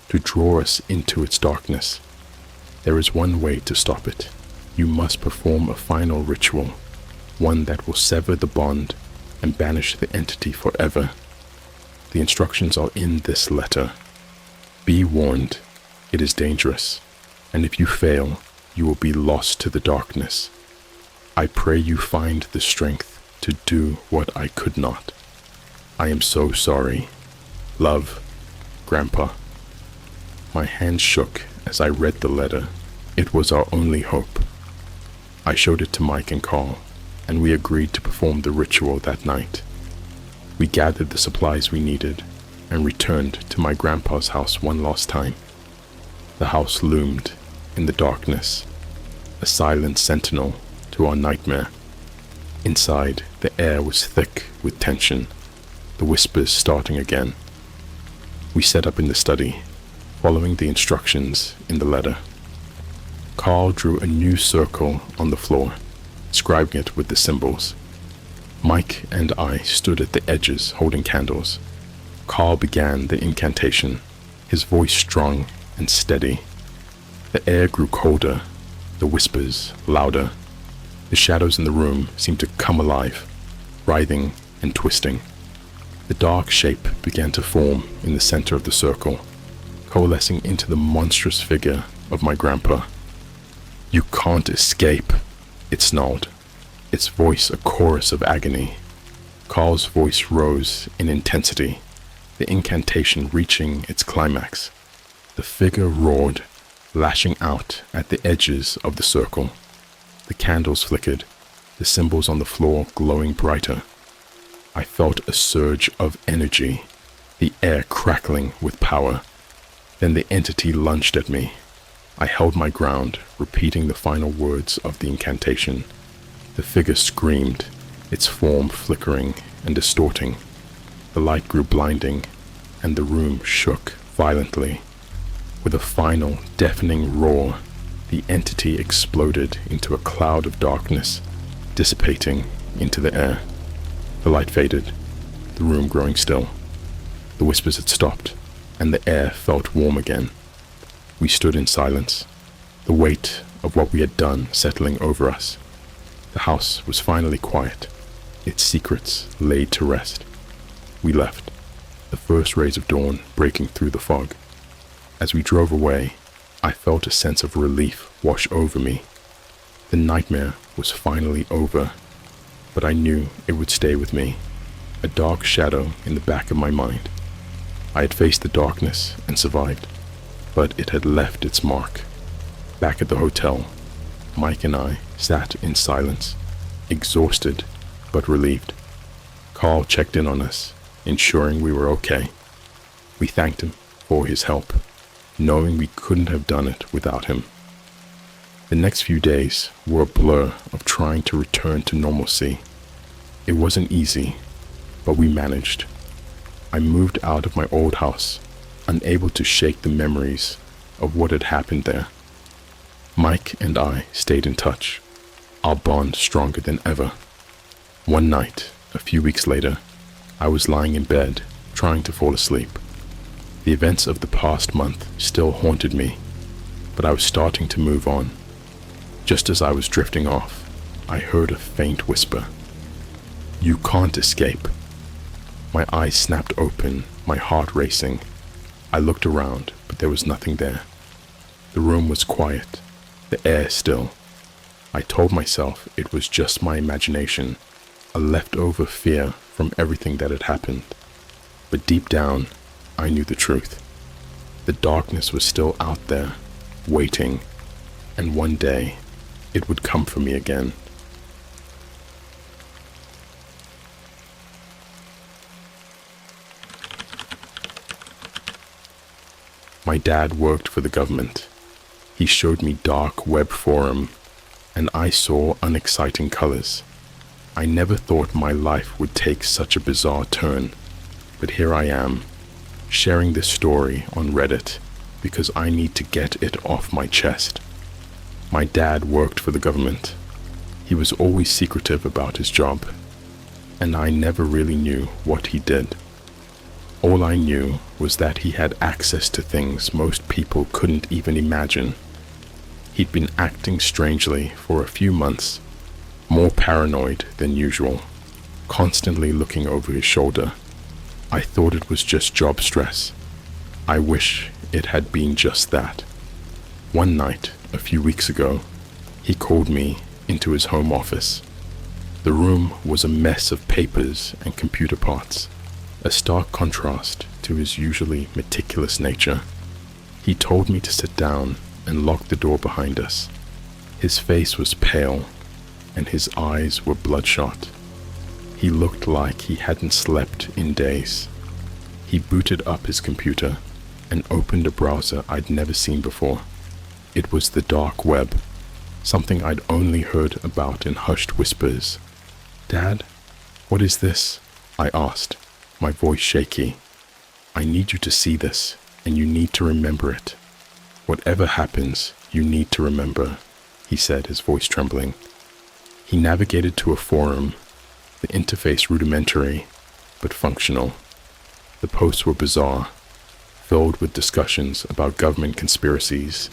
to draw us into its darkness. There is one way to stop it. You must perform a final ritual, one that will sever the bond and banish the entity forever. The instructions are in this letter. Be warned, it is dangerous, and if you fail, you will be lost to the darkness. I pray you find the strength to do what I could not. I am so sorry. Love, Grandpa. My hand shook as I read the letter. It was our only hope. I showed it to Mike and Carl, and we agreed to perform the ritual that night. We gathered the supplies we needed and returned to my grandpa's house one last time. The house loomed in the darkness, a silent sentinel to our nightmare. Inside, the air was thick with tension, the whispers starting again. We set up in the study, following the instructions in the letter. Carl drew a new circle on the floor, scribing it with the symbols. Mike and I stood at the edges holding candles. Carl began the incantation, his voice strong and steady. The air grew colder, the whispers louder. The shadows in the room seemed to come alive, writhing and twisting. The dark shape began to form in the center of the circle, coalescing into the monstrous figure of my grandpa. You can't escape, it snarled, its voice a chorus of agony. Carl's voice rose in intensity, the incantation reaching its climax. The figure roared, lashing out at the edges of the circle. The candles flickered, the symbols on the floor glowing brighter. I felt a surge of energy, the air crackling with power. Then the entity lunged at me. I held my ground, repeating the final words of the incantation. The figure screamed, its form flickering and distorting. The light grew blinding, and the room shook violently. With a final, deafening roar, the entity exploded into a cloud of darkness, dissipating into the air. The light faded, the room growing still. The whispers had stopped, and the air felt warm again. We stood in silence, the weight of what we had done settling over us. The house was finally quiet, its secrets laid to rest. We left, the first rays of dawn breaking through the fog. As we drove away, I felt a sense of relief wash over me. The nightmare was finally over, but I knew it would stay with me, a dark shadow in the back of my mind. I had faced the darkness and survived, but it had left its mark. Back at the hotel, Mike and I sat in silence, exhausted but relieved. Carl checked in on us, ensuring we were okay. We thanked him for his help, knowing we couldn't have done it without him. The next few days were a blur of trying to return to normalcy. It wasn't easy, but we managed. I moved out of my old house, unable to shake the memories of what had happened there. Mike and I stayed in touch, our bond stronger than ever. One night, a few weeks later, I was lying in bed, trying to fall asleep. The events of the past month still haunted me, but I was starting to move on. Just as I was drifting off, I heard a faint whisper. "You can't escape." My eyes snapped open, my heart racing. I looked around, but there was nothing there. The room was quiet, the air still. I told myself it was just my imagination, a leftover fear from everything that had happened. But deep down, I knew the truth. The darkness was still out there, waiting, and one day, it would come for me again. My dad worked for the government. He showed me dark web forum, and I saw unexciting colors. I never thought my life would take such a bizarre turn, but here I am, sharing this story on Reddit because I need to get it off my chest. My dad worked for the government. He was always secretive about his job, and I never really knew what he did. All I knew was that he had access to things most people couldn't even imagine. He'd been acting strangely for a few months, more paranoid than usual, constantly looking over his shoulder. I thought it was just job stress. I wish it had been just that. One night, a few weeks ago, he called me into his home office. The room was a mess of papers and computer parts, a stark contrast to his usually meticulous nature. He told me to sit down and lock the door behind us. His face was pale, and his eyes were bloodshot. He looked like he hadn't slept in days. He booted up his computer and opened a browser I'd never seen before. It was the dark web, something I'd only heard about in hushed whispers. "Dad, what is this?" I asked, my voice shaky. "I need you to see this, and you need to remember it. Whatever happens, you need to remember," he said, his voice trembling. He navigated to a forum, the interface rudimentary, but functional. The posts were bizarre, filled with discussions about government conspiracies,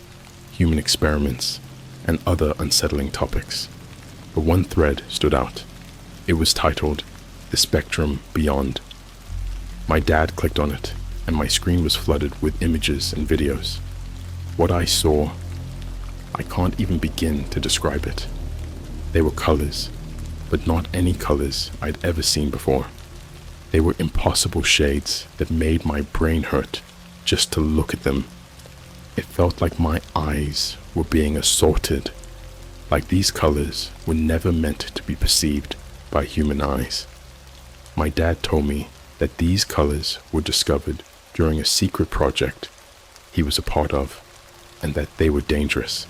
human experiments, and other unsettling topics. But one thread stood out. It was titled, "The Spectrum Beyond." My dad clicked on it, and my screen was flooded with images and videos. What I saw, I can't even begin to describe it. They were colors, but not any colors I'd ever seen before. They were impossible shades that made my brain hurt just to look at them. It felt like my eyes were being assaulted, like these colors were never meant to be perceived by human eyes. My dad told me that these colors were discovered during a secret project he was a part of, and that they were dangerous.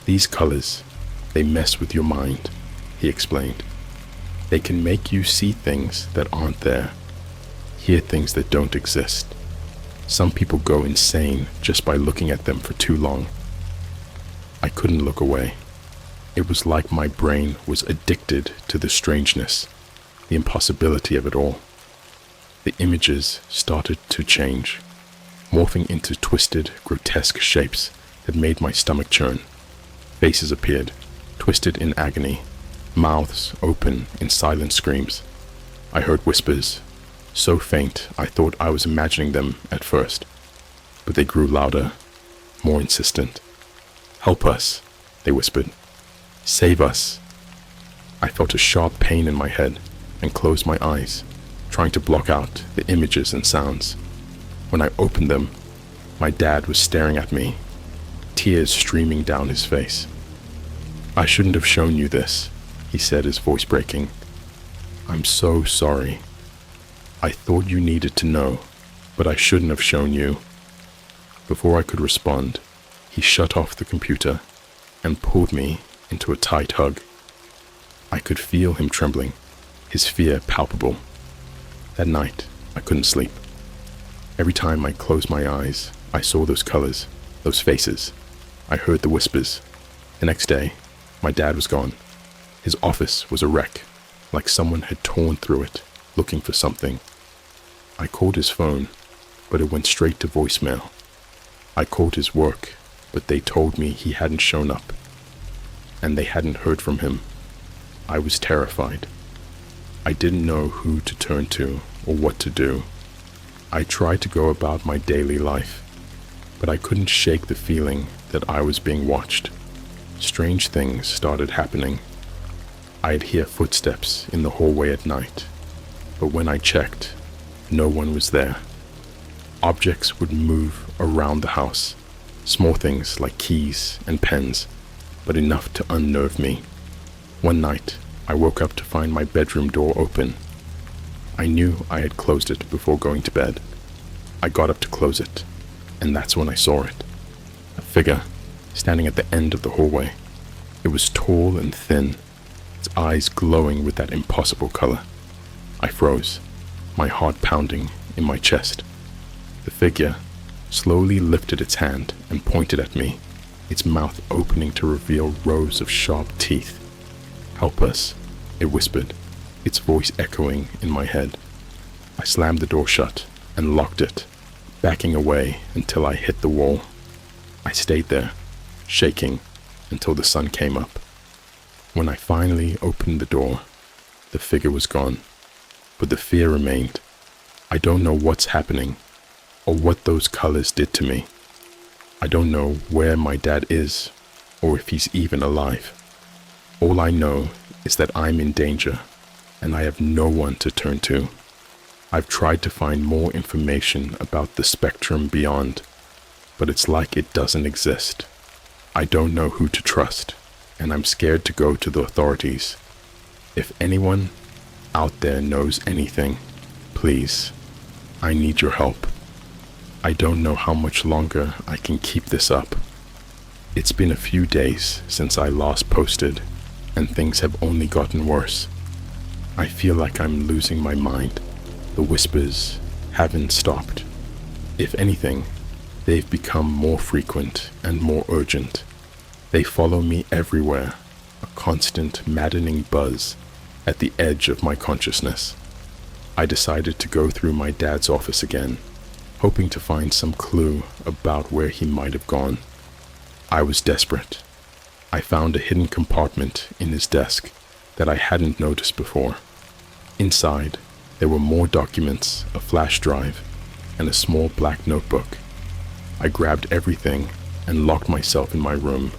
"These colors, they mess with your mind," he explained. "They can make you see things that aren't there, hear things that don't exist. Some people go insane just by looking at them for too long." I couldn't look away. It was like my brain was addicted to the strangeness, the impossibility of it all. The images started to change, morphing into twisted, grotesque shapes that made my stomach churn. Faces appeared, twisted in agony, mouths open in silent screams. I heard whispers, so faint I thought I was imagining them at first, but they grew louder, more insistent. "Help us," they whispered. "Save us." I felt a sharp pain in my head and closed my eyes, trying to block out the images and sounds. When I opened them, my dad was staring at me, tears streaming down his face. "I shouldn't have shown you this," he said, his voice breaking. "I'm so sorry. I thought you needed to know, but I shouldn't have shown you." Before I could respond, he shut off the computer and pulled me into a tight hug. I could feel him trembling, his fear palpable. That night, I couldn't sleep. Every time I closed my eyes, I saw those colors, those faces. I heard the whispers. The next day, my dad was gone. His office was a wreck, like someone had torn through it, looking for something. I called his phone, but it went straight to voicemail. I called his work, but they told me he hadn't shown up, and they hadn't heard from him. I was terrified. I didn't know who to turn to or what to do. I tried to go about my daily life, but I couldn't shake the feeling that I was being watched. Strange things started happening. I'd hear footsteps in the hallway at night, but when I checked, no one was there. Objects would move around the house, small things like keys and pens, but enough to unnerve me. One night, I woke up to find my bedroom door open. I knew I had closed it before going to bed. I got up to close it, and that's when I saw it. A figure standing at the end of the hallway. It was tall and thin, its eyes glowing with that impossible color. I froze, my heart pounding in my chest. The figure slowly lifted its hand and pointed at me, its mouth opening to reveal rows of sharp teeth. "Help us," it whispered, its voice echoing in my head. I slammed the door shut and locked it, backing away until I hit the wall. I stayed there, shaking, until the sun came up. When I finally opened the door, the figure was gone, but the fear remained. I don't know what's happening, or what those colors did to me. I don't know where my dad is, or if he's even alive. All I know is that I'm in danger, and I have no one to turn to. I've tried to find more information about the spectrum beyond, but it's like it doesn't exist. I don't know who to trust, and I'm scared to go to the authorities. If anyone out there knows anything, please, I need your help. I don't know how much longer I can keep this up. It's been a few days since I last posted, and things have only gotten worse. I feel like I'm losing my mind. The whispers haven't stopped. If anything, they've become more frequent and more urgent. They follow me everywhere, a constant maddening buzz at the edge of my consciousness. I decided to go through my dad's office again, hoping to find some clue about where he might have gone. I was desperate. I found a hidden compartment in his desk that I hadn't noticed before. Inside, there were more documents, a flash drive, and a small black notebook. I grabbed everything and locked myself in my room,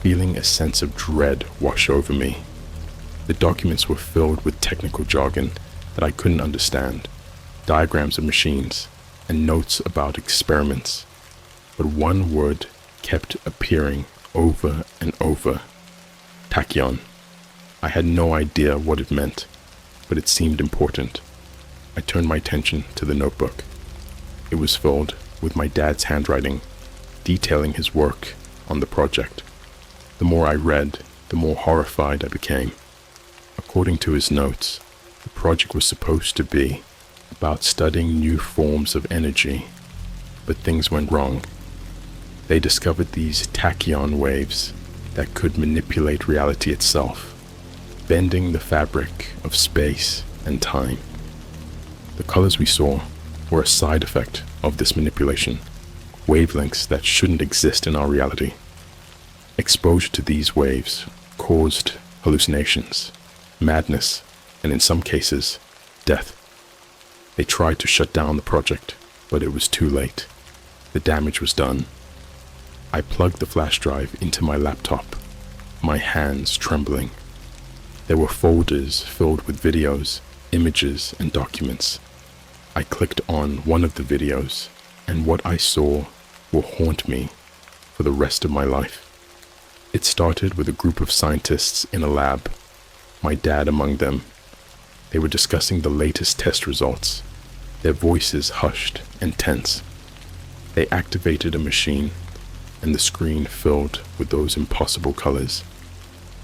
feeling a sense of dread wash over me. The documents were filled with technical jargon that I couldn't understand, diagrams of machines, and notes about experiments. But one word kept appearing over and over: tachyon. I had no idea what it meant, but it seemed important. I turned my attention to the notebook. It was filled with my dad's handwriting, detailing his work on the project. The more I read, the more horrified I became. According to his notes, the project was supposed to be about studying new forms of energy, but things went wrong. They discovered these tachyon waves that could manipulate reality itself, bending the fabric of space and time. The colors we saw were a side effect of this manipulation, wavelengths that shouldn't exist in our reality. Exposure to these waves caused hallucinations, madness, and in some cases, death. They tried to shut down the project, but it was too late. The damage was done. I plugged the flash drive into my laptop, my hands trembling. There were folders filled with videos, images, and documents. I clicked on one of the videos, and what I saw will haunt me for the rest of my life. It started with a group of scientists in a lab. my dad among them. They were discussing the latest test results, their voices hushed and tense. They activated a machine, and the screen filled with those impossible colors.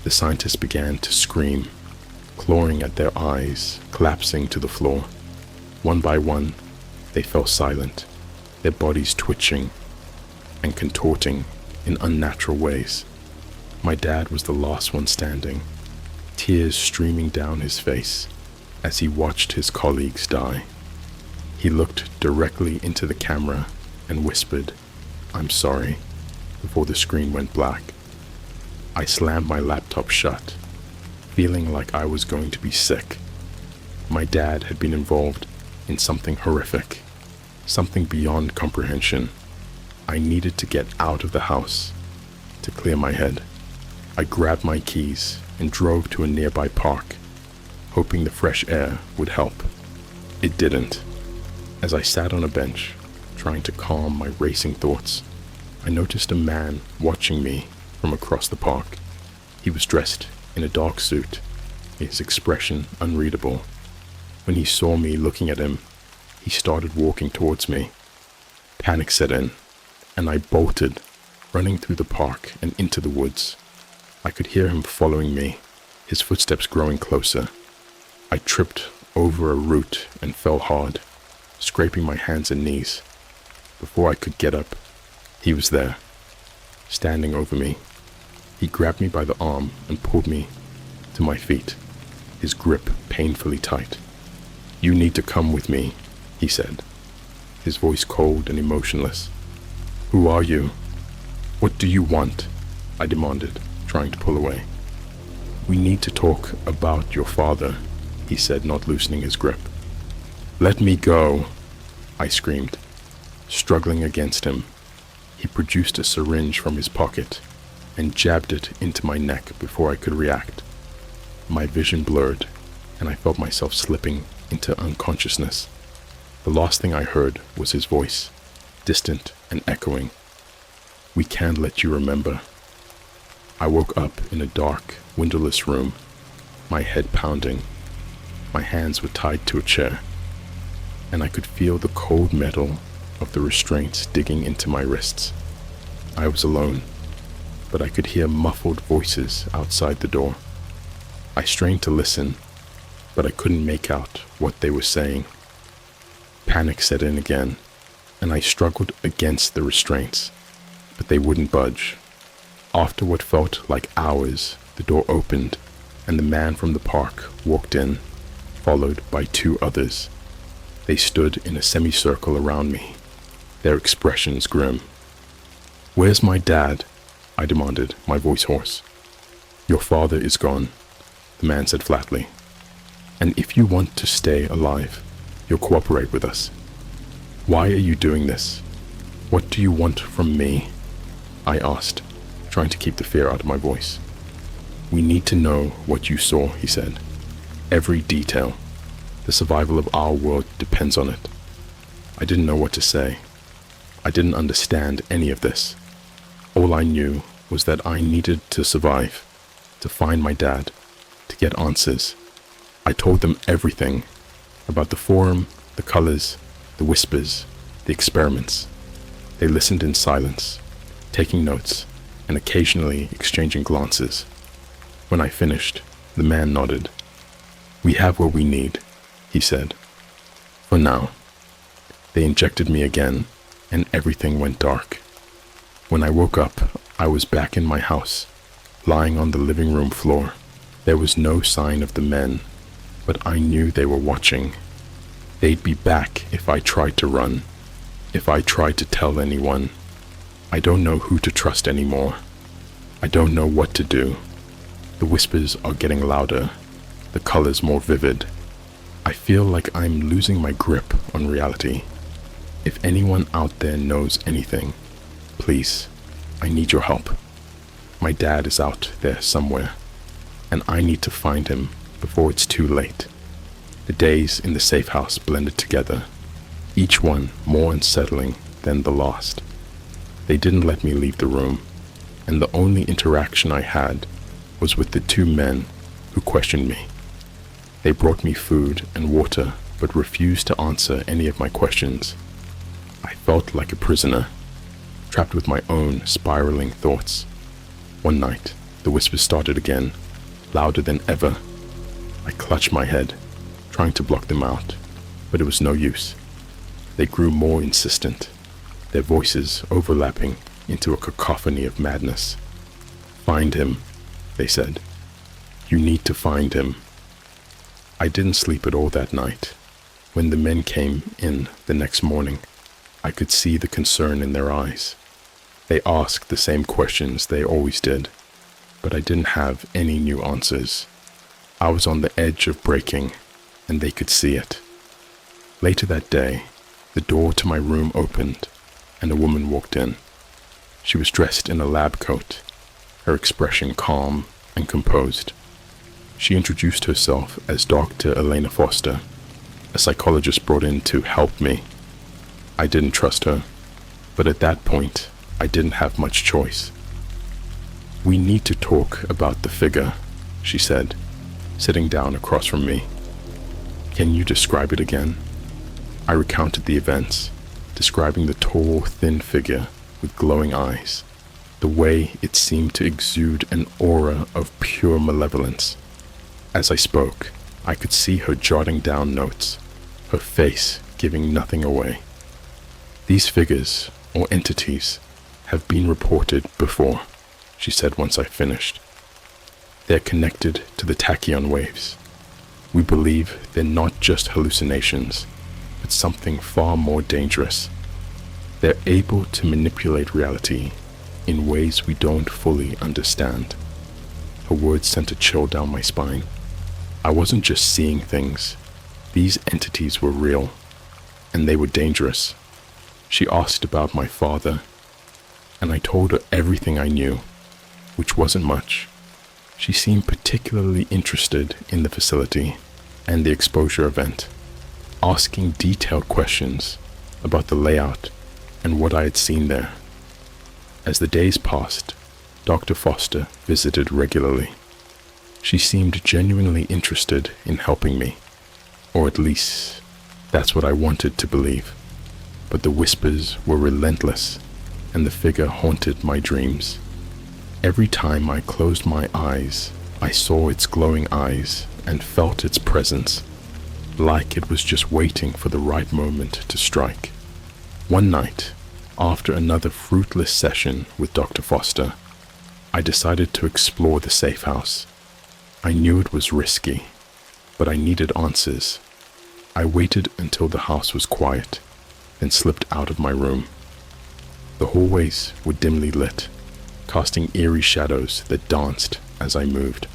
The scientists began to scream, clawing at their eyes, collapsing to the floor. One by one, they fell silent, their bodies twitching and contorting in unnatural ways. My dad was the last one standing, tears streaming down his face as he watched his colleagues die. He looked directly into the camera and whispered, "I'm sorry," before the screen went black. I slammed my laptop shut, feeling like I was going to be sick. My dad had been involved in something horrific, something beyond comprehension. I needed to get out of the house to clear my head. I grabbed my keys and drove to a nearby park, hoping the fresh air would help. It didn't. As I sat on a bench, trying to calm my racing thoughts, I noticed a man watching me from across the park. He was dressed in a dark suit, his expression unreadable. When he saw me looking at him, he started walking towards me. Panic set in, and I bolted, running through the park and into the woods. I could hear him following me, his footsteps growing closer. I tripped over a root and fell hard, scraping my hands and knees. Before I could get up, he was there, standing over me. He grabbed me by the arm and pulled me to my feet, his grip painfully tight. "You need to come with me," he said, his voice cold and emotionless. "Who are you? What do you want?" I demanded, trying to pull away. "We need to talk about your father," he said, not loosening his grip. "Let me go," I screamed, struggling against him. He produced a syringe from his pocket and jabbed it into my neck before I could react. My vision blurred, and I felt myself slipping into unconsciousness. The last thing I heard was his voice, distant and echoing. "We can't let you remember." I woke up in a dark, windowless room, my head pounding. My hands were tied to a chair, and I could feel the cold metal of the restraints digging into my wrists. I was alone, but I could hear muffled voices outside the door. I strained to listen, but I couldn't make out what they were saying. Panic set in again, and I struggled against the restraints, but they wouldn't budge. After what felt like hours, the door opened, and the man from the park walked in, followed by two others. They stood in a semicircle around me, their expressions grim. "Where's my dad?" I demanded, my voice hoarse. "Your father is gone," the man said flatly. "And if you want to stay alive, you'll cooperate with us." "Why are you doing this? What do you want from me?" I asked, trying to keep the fear out of my voice. "We need to know what you saw," he said. "Every detail. The survival of our world depends on it." I didn't know what to say. I didn't understand any of this. All I knew was that I needed to survive, to find my dad, to get answers. I told them everything about the forum, the colors, the whispers, the experiments. They listened in silence, taking notes and occasionally exchanging glances. When I finished, the man nodded. "We have what we need," he said. "For now." They injected me again, and everything went dark. When I woke up, I was back in my house, lying on the living room floor. There was no sign of the men, but I knew they were watching. They'd be back if I tried to run, if I tried to tell anyone. I don't know who to trust anymore. I don't know what to do. The whispers are getting louder, the colors more vivid. I feel like I'm losing my grip on reality. If anyone out there knows anything, please, I need your help. My dad is out there somewhere, and I need to find him before it's too late. The days in the safe house blended together, each one more unsettling than the last. They didn't let me leave the room, and the only interaction I had was with the two men who questioned me. They brought me food and water, but refused to answer any of my questions. I felt like a prisoner, trapped with my own spiraling thoughts. One night, the whispers started again, louder than ever. I clutched my head, trying to block them out, but it was no use. They grew more insistent, their voices overlapping into a cacophony of madness. "Find him," they said. "You need to find him." I didn't sleep at all that night. When the men came in the next morning, I could see the concern in their eyes. They asked the same questions they always did, but I didn't have any new answers. I was on the edge of breaking, and they could see it. Later that day, the door to my room opened, and a woman walked in. She was dressed in a lab coat, her expression calm and composed. She introduced herself as Dr. Elena Foster, a psychologist brought in to help me. I didn't trust her, but at that point, I didn't have much choice. "We need to talk about the figure," she said, sitting down across from me. "Can you describe it again?" I recounted the events, describing the tall, thin figure with glowing eyes, the way it seemed to exude an aura of pure malevolence. As I spoke, I could see her jotting down notes, her face giving nothing away. "These figures, or entities, have been reported before," she said once I finished. "They're connected to the tachyon waves. We believe they're not just hallucinations, but something far more dangerous. They're able to manipulate reality in ways we don't fully understand." Her words sent a chill down my spine. I wasn't just seeing things. These entities were real, and they were dangerous. She asked about my father, and I told her everything I knew, which wasn't much. She seemed particularly interested in the facility and the exposure event, asking detailed questions about the layout and what I had seen there. As the days passed, Dr. Foster visited regularly. She seemed genuinely interested in helping me, or at least that's what I wanted to believe. But the whispers were relentless, and the figure haunted my dreams. Every time I closed my eyes, I saw its glowing eyes and felt its presence, like it was just waiting for the right moment to strike. One night, after another fruitless session with Dr. Foster, I decided to explore the safe house. I knew it was risky, but I needed answers. I waited until the house was quiet, then slipped out of my room. The hallways were dimly lit, casting eerie shadows that danced as I moved.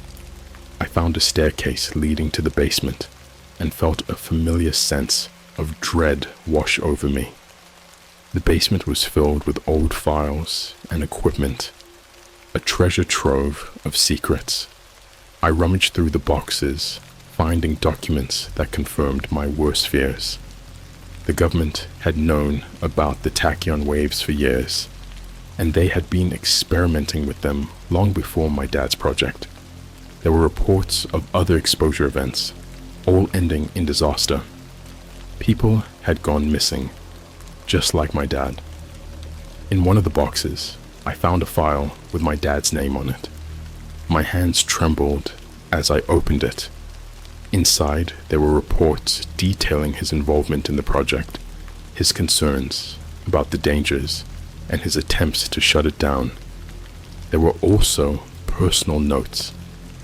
I found a staircase leading to the basement and felt a familiar sense of dread wash over me. The basement was filled with old files and equipment, a treasure trove of secrets. I rummaged through the boxes, finding documents that confirmed my worst fears. The government had known about the tachyon waves for years, and they had been experimenting with them long before my dad's project. There were reports of other exposure events, all ending in disaster. People had gone missing, just like my dad. In one of the boxes, I found a file with my dad's name on it. My hands trembled as I opened it. Inside, there were reports detailing his involvement in the project, his concerns about the dangers, and his attempts to shut it down. There were also personal notes,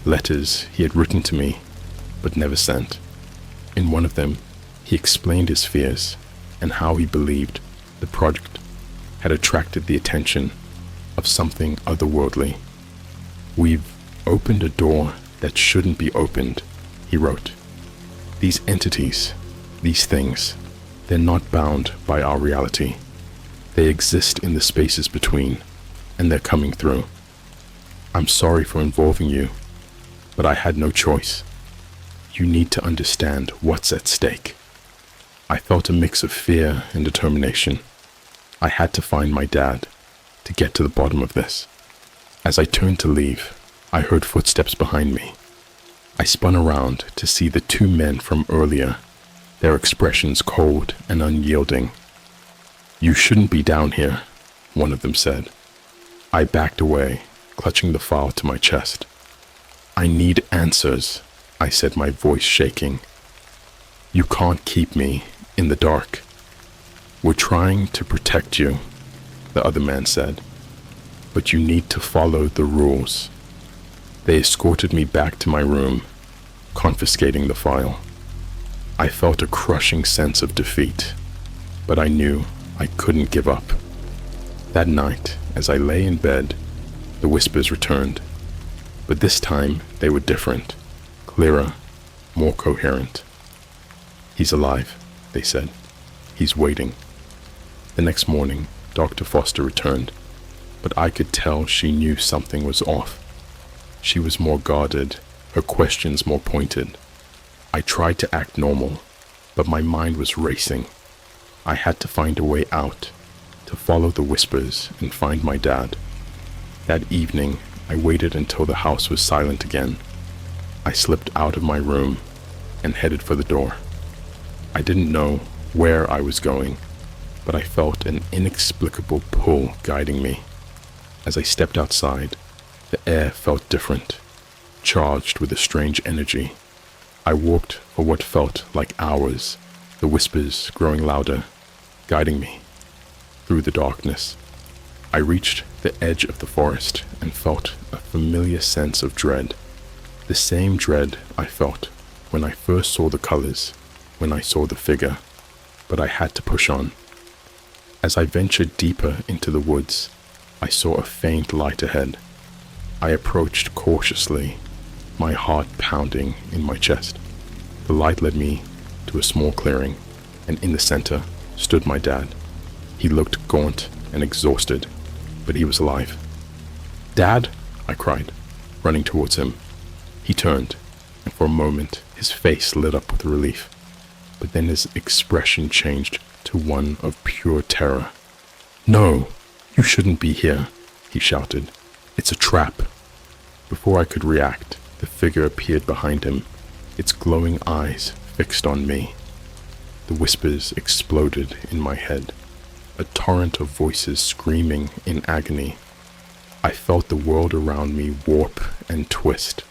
letters he had written to me, but never sent. In one of them, he explained his fears and how he believed the project had attracted the attention of something otherworldly. "We've opened a door that shouldn't be opened," he wrote. "These entities, these things, they're not bound by our reality. They exist in the spaces between, and they're coming through. I'm sorry for involving you, but I had no choice. You need to understand what's at stake." I felt a mix of fear and determination. I had to find my dad, to get to the bottom of this. As I turned to leave, I heard footsteps behind me. I spun around to see the two men from earlier, their expressions cold and unyielding. "You shouldn't be down here," one of them said. I backed away, clutching the file to my chest. "I need answers," I said, my voice shaking. "You can't keep me in the dark." "We're trying to protect you," the other man said, "but you need to follow the rules." They escorted me back to my room, confiscating the file. I felt a crushing sense of defeat, but I knew I couldn't give up. That night, as I lay in bed, the whispers returned, but this time they were different, clearer, more coherent. "He's alive," they said. "He's waiting." The next morning, Dr. Foster returned, but I could tell she knew something was off. She was more guarded, her questions more pointed. I tried to act normal, but my mind was racing. I had to find a way out, to follow the whispers and find my dad. That evening, I waited until the house was silent again. I slipped out of my room and headed for the door. I didn't know where I was going, but I felt an inexplicable pull guiding me. As I stepped outside, the air felt different, charged with a strange energy. I walked for what felt like hours, the whispers growing louder, guiding me through the darkness. I reached the edge of the forest and felt a familiar sense of dread. The same dread I felt when I first saw the colors, when I saw the figure, but I had to push on. As I ventured deeper into the woods, I saw a faint light ahead. I approached cautiously, my heart pounding in my chest. The light led me to a small clearing, and in the center stood my dad. He looked gaunt and exhausted, but he was alive. "Dad!" I cried, running towards him. He turned, and for a moment his face lit up with relief, but then his expression changed to one of pure terror. "No, you shouldn't be here," he shouted. "It's a trap." Before I could react, the figure appeared behind him, its glowing eyes fixed on me. The whispers exploded in my head, a torrent of voices screaming in agony. I felt the world around me warp and twist,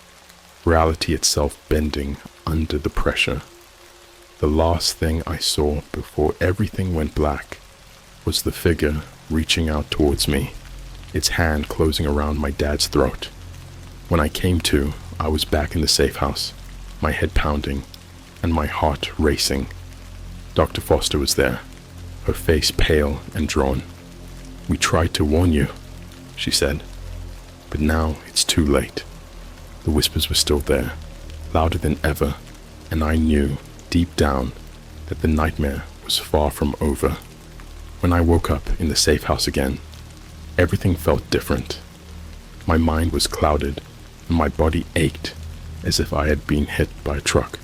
reality itself bending under the pressure. The last thing I saw before everything went black was the figure reaching out towards me, its hand closing around my dad's throat. When I came to, I was back in the safe house, my head pounding and my heart racing. Dr. Foster was there, her face pale and drawn. "We tried to warn you," she said, "but now it's too late." The whispers were still there, louder than ever, and I knew deep down that the nightmare was far from over. When I woke up in the safe house again, everything felt different. My mind was clouded, and my body ached as if I had been hit by a truck.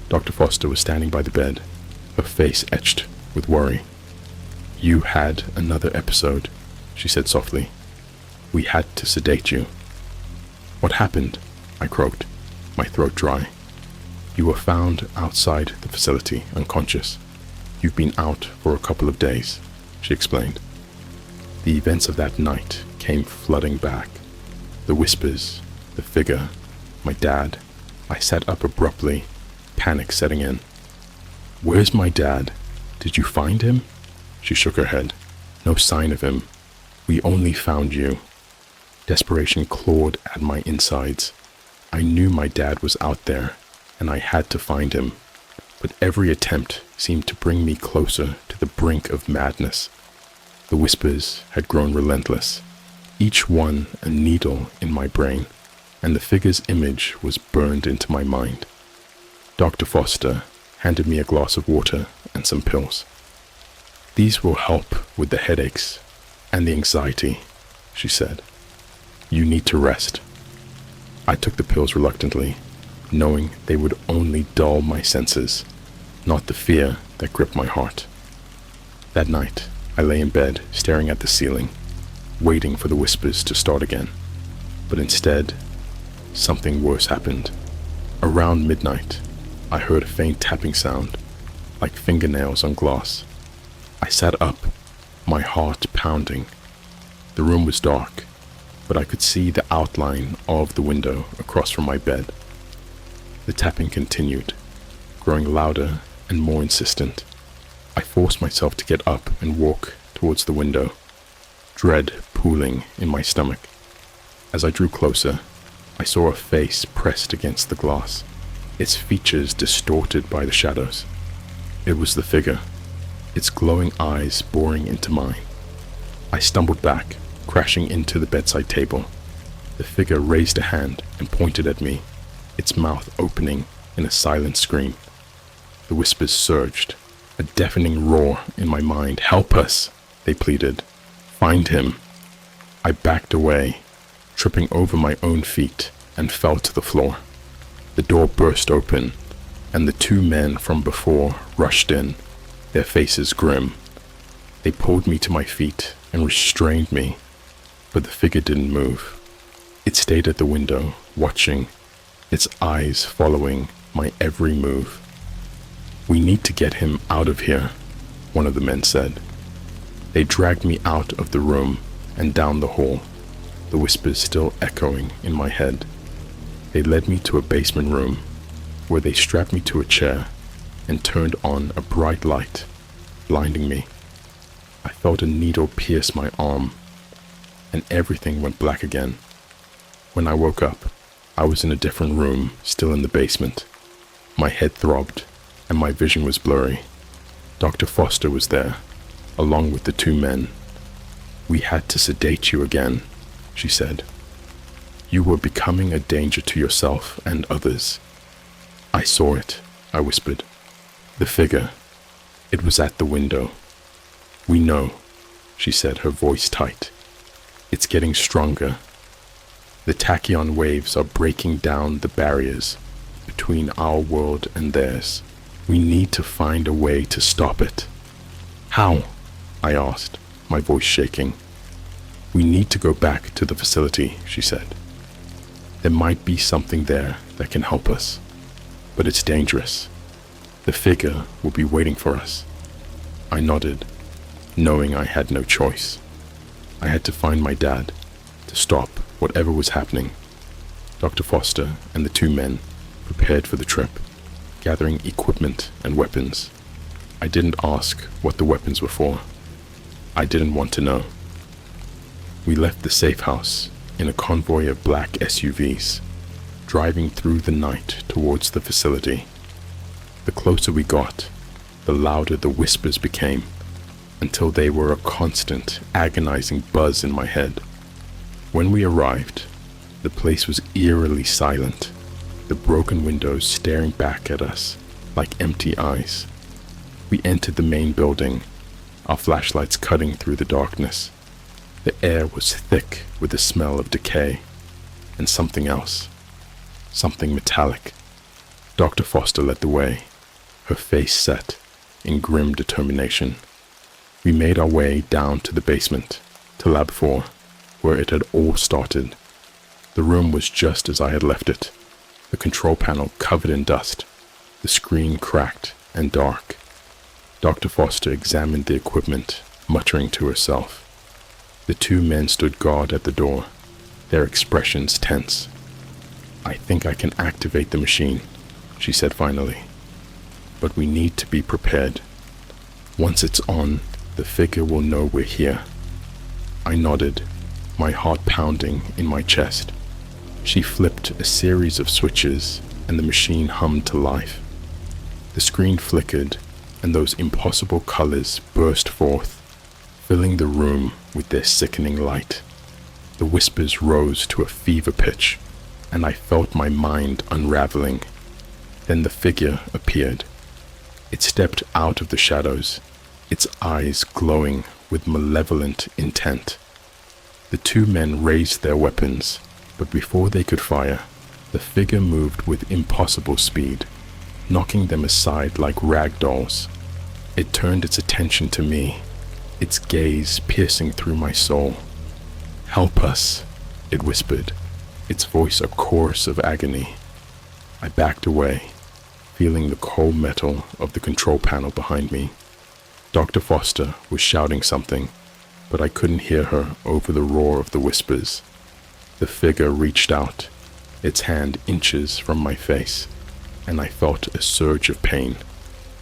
Dr. Foster was standing by the bed, her face etched with worry. "You had another episode," she said softly. "We had to sedate you." "What happened?" I croaked, my throat dry. "You were found outside the facility, unconscious. You've been out for a couple of days," she explained. The events of that night came flooding back. The whispers, the figure, my dad. I sat up abruptly, panic setting in. "Where's my dad? Did you find him?" She shook her head. "No sign of him. We only found you." Desperation clawed at my insides. I knew my dad was out there, and I had to find him. But every attempt seemed to bring me closer to the brink of madness. The whispers had grown relentless, each one a needle in my brain, and the figure's image was burned into my mind. Dr. Foster handed me a glass of water and some pills. "These will help with the headaches and the anxiety," she said. "You need to rest." I took the pills reluctantly, knowing they would only dull my senses, not the fear that gripped my heart. That night, I lay in bed, staring at the ceiling, waiting for the whispers to start again. But instead, something worse happened. Around midnight, I heard a faint tapping sound, like fingernails on glass. I sat up, my heart pounding. The room was dark, but I could see the outline of the window across from my bed. The tapping continued, growing louder and more insistent. I forced myself to get up and walk towards the window, dread pooling in my stomach. As I drew closer, I saw a face pressed against the glass, its features distorted by the shadows. It was the figure, its glowing eyes boring into mine. I stumbled back, crashing into the bedside table. The figure raised a hand and pointed at me, its mouth opening in a silent scream. The whispers surged, a deafening roar in my mind. "Help us," they pleaded. "Find him." I backed away, tripping over my own feet, and fell to the floor. The door burst open, and the two men from before rushed in, their faces grim. They pulled me to my feet and restrained me, but the figure didn't move. It stayed at the window, watching, its eyes following my every move. "We need to get him out of here," one of the men said. They dragged me out of the room and down the hall, the whispers still echoing in my head. They led me to a basement room, where they strapped me to a chair and turned on a bright light, blinding me. I felt a needle pierce my arm, and everything went black again. When I woke up, I was in a different room, still in the basement. My head throbbed, and my vision was blurry. Dr. Foster was there, along with the two men. "We had to sedate you again," she said. "You were becoming a danger to yourself and others." "I saw it," I whispered. "The figure. It was at the window." "We know," she said, her voice tight. "It's getting stronger. The tachyon waves are breaking down the barriers between our world and theirs. We need to find a way to stop it." "How?" I asked, my voice shaking. "We need to go back to the facility," she said. "There might be something there that can help us, but it's dangerous. The figure will be waiting for us." I nodded, knowing I had no choice. I had to find my dad, to stop whatever was happening. Dr. Foster and the two men prepared for the trip, gathering equipment and weapons. I didn't ask what the weapons were for. I didn't want to know. We left the safe house in a convoy of black SUVs, driving through the night towards the facility. The closer we got, the louder the whispers became, until they were a constant, agonizing buzz in my head. When we arrived, the place was eerily silent, the broken windows staring back at us like empty eyes. We entered the main building, our flashlights cutting through the darkness. The air was thick with the smell of decay, and something else, something metallic. Dr. Foster led the way, her face set in grim determination. We made our way down to the basement, to Lab 4, where it had all started. The room was just as I had left it, the control panel covered in dust, the screen cracked and dark. Dr. Foster examined the equipment, muttering to herself. The two men stood guard at the door, their expressions tense. "I think I can activate the machine," she said finally. "But we need to be prepared. Once it's on, the figure will know we're here." I nodded, my heart pounding in my chest. She flipped a series of switches, and the machine hummed to life. The screen flickered, and those impossible colors burst forth, filling the room with their sickening light. The whispers rose to a fever pitch, and I felt my mind unraveling. Then the figure appeared. It stepped out of the shadows, its eyes glowing with malevolent intent. The two men raised their weapons, but before they could fire, the figure moved with impossible speed, knocking them aside like rag dolls. It turned its attention to me, its gaze piercing through my soul. "Help us," it whispered, its voice a chorus of agony. I backed away, feeling the cold metal of the control panel behind me. Dr. Foster was shouting something, but I couldn't hear her over the roar of the whispers. The figure reached out, its hand inches from my face, and I felt a surge of pain,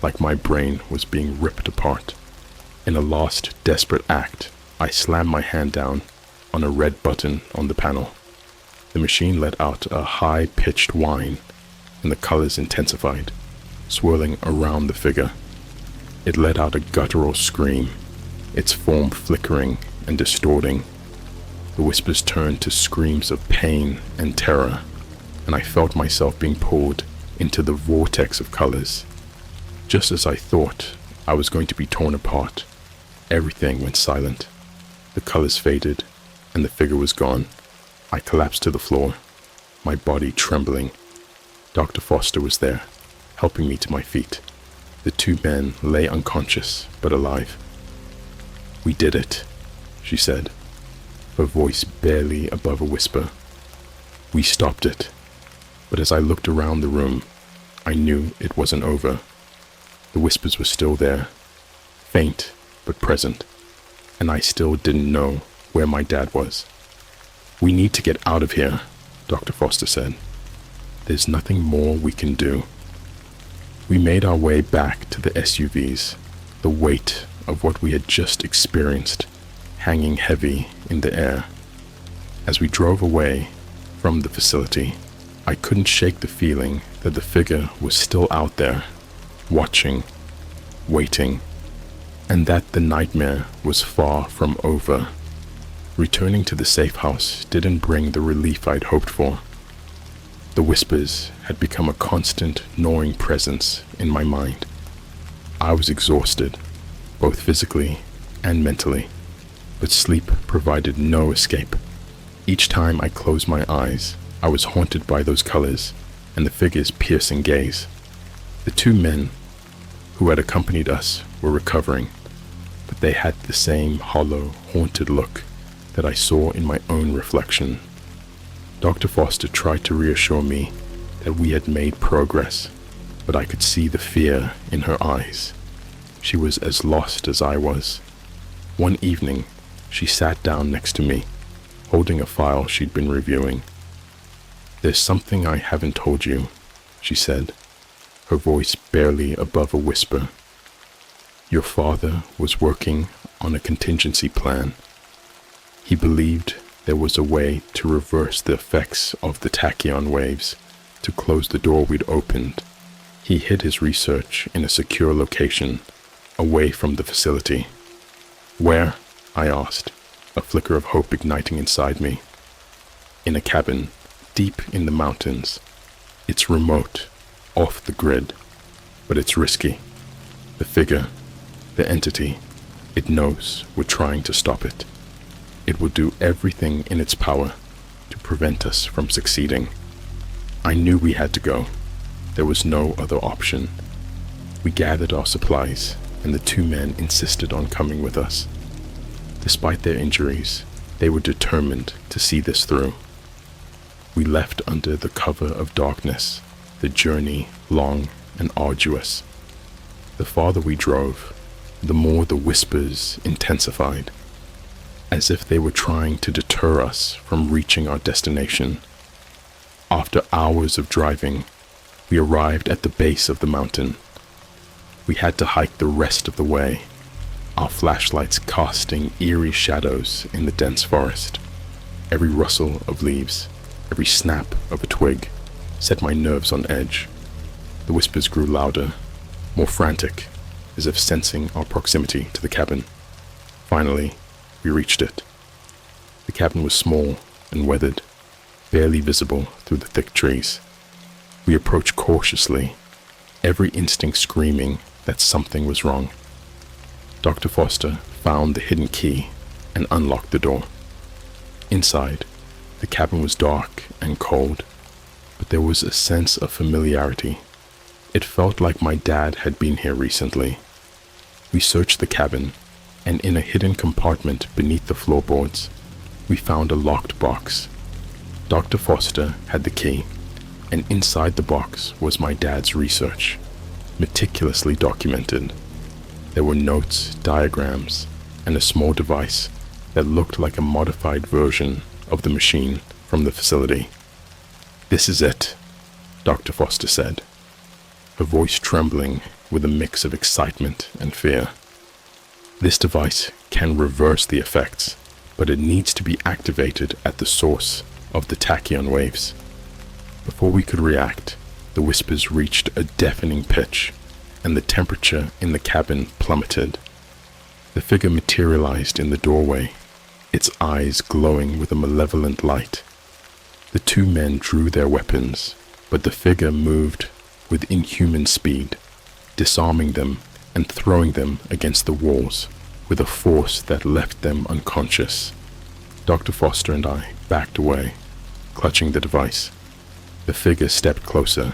like my brain was being ripped apart. In a last desperate act, I slammed my hand down on a red button on the panel. The machine let out a high-pitched whine, and the colors intensified, swirling around the figure. It let out a guttural scream, its form flickering and distorting. The whispers turned to screams of pain and terror, and I felt myself being pulled into the vortex of colors. Just as I thought I was going to be torn apart, everything went silent. The colors faded, and the figure was gone. I collapsed to the floor, my body trembling. Dr. Foster was there, helping me to my feet. The two men lay unconscious, but alive. "We did it," she said, her voice barely above a whisper. "We stopped it." But as I looked around the room, I knew it wasn't over. The whispers were still there, faint but present, and I still didn't know where my dad was. "We need to get out of here," Dr. Foster said. "There's nothing more we can do." We made our way back to the SUVs, the weight of what we had just experienced hanging heavy in the air. As we drove away from the facility, I couldn't shake the feeling that the figure was still out there, watching, waiting, and that the nightmare was far from over. Returning to the safe house didn't bring the relief I'd hoped for. The whispers had become a constant, gnawing presence in my mind. I was exhausted, both physically and mentally, but sleep provided no escape. Each time I closed my eyes, I was haunted by those colors and the figure's piercing gaze. The two men who had accompanied us were recovering, but they had the same hollow, haunted look that I saw in my own reflection. Dr. Foster tried to reassure me that we had made progress, but I could see the fear in her eyes. She was as lost as I was. One evening, she sat down next to me, holding a file she'd been reviewing. "There's something I haven't told you," she said, her voice barely above a whisper. "Your father was working on a contingency plan. He believed there was a way to reverse the effects of the tachyon waves, to close the door we'd opened. He hid his research in a secure location, away from the facility." "Where?" I asked, a flicker of hope igniting inside me. "In a cabin, deep in the mountains. It's remote, off the grid, but it's risky. The figure, the entity, it knows we're trying to stop it. It will do everything in its power to prevent us from succeeding." I knew we had to go. There was no other option. We gathered our supplies, and the two men insisted on coming with us. Despite their injuries, they were determined to see this through. We left under the cover of darkness, the journey long and arduous. The farther we drove, the more the whispers intensified, as if they were trying to deter us from reaching our destination. After hours of driving, we arrived at the base of the mountain. We had to hike the rest of the way, our flashlights casting eerie shadows in the dense forest. Every rustle of leaves, every snap of a twig, set my nerves on edge. The whispers grew louder, more frantic, as if sensing our proximity to the cabin. Finally, we reached it. The cabin was small and weathered, barely visible through the thick trees. We approached cautiously, every instinct screaming that something was wrong. Dr. Foster found the hidden key and unlocked the door. Inside, the cabin was dark and cold, but there was a sense of familiarity. It felt like my dad had been here recently. We searched the cabin, and in a hidden compartment beneath the floorboards, we found a locked box. Dr. Foster had the key, and inside the box was my dad's research, meticulously documented. There were notes, diagrams, and a small device that looked like a modified version of the machine from the facility. "This is it," Dr. Foster said, her voice trembling with a mix of excitement and fear. "This device can reverse the effects, but it needs to be activated at the source of the tachyon waves." Before we could react, the whispers reached a deafening pitch, and the temperature in the cabin plummeted. The figure materialized in the doorway, its eyes glowing with a malevolent light. The two men drew their weapons, but the figure moved with inhuman speed, disarming them and throwing them against the walls with a force that left them unconscious. Dr. Foster and I backed away, clutching the device. The figure stepped closer,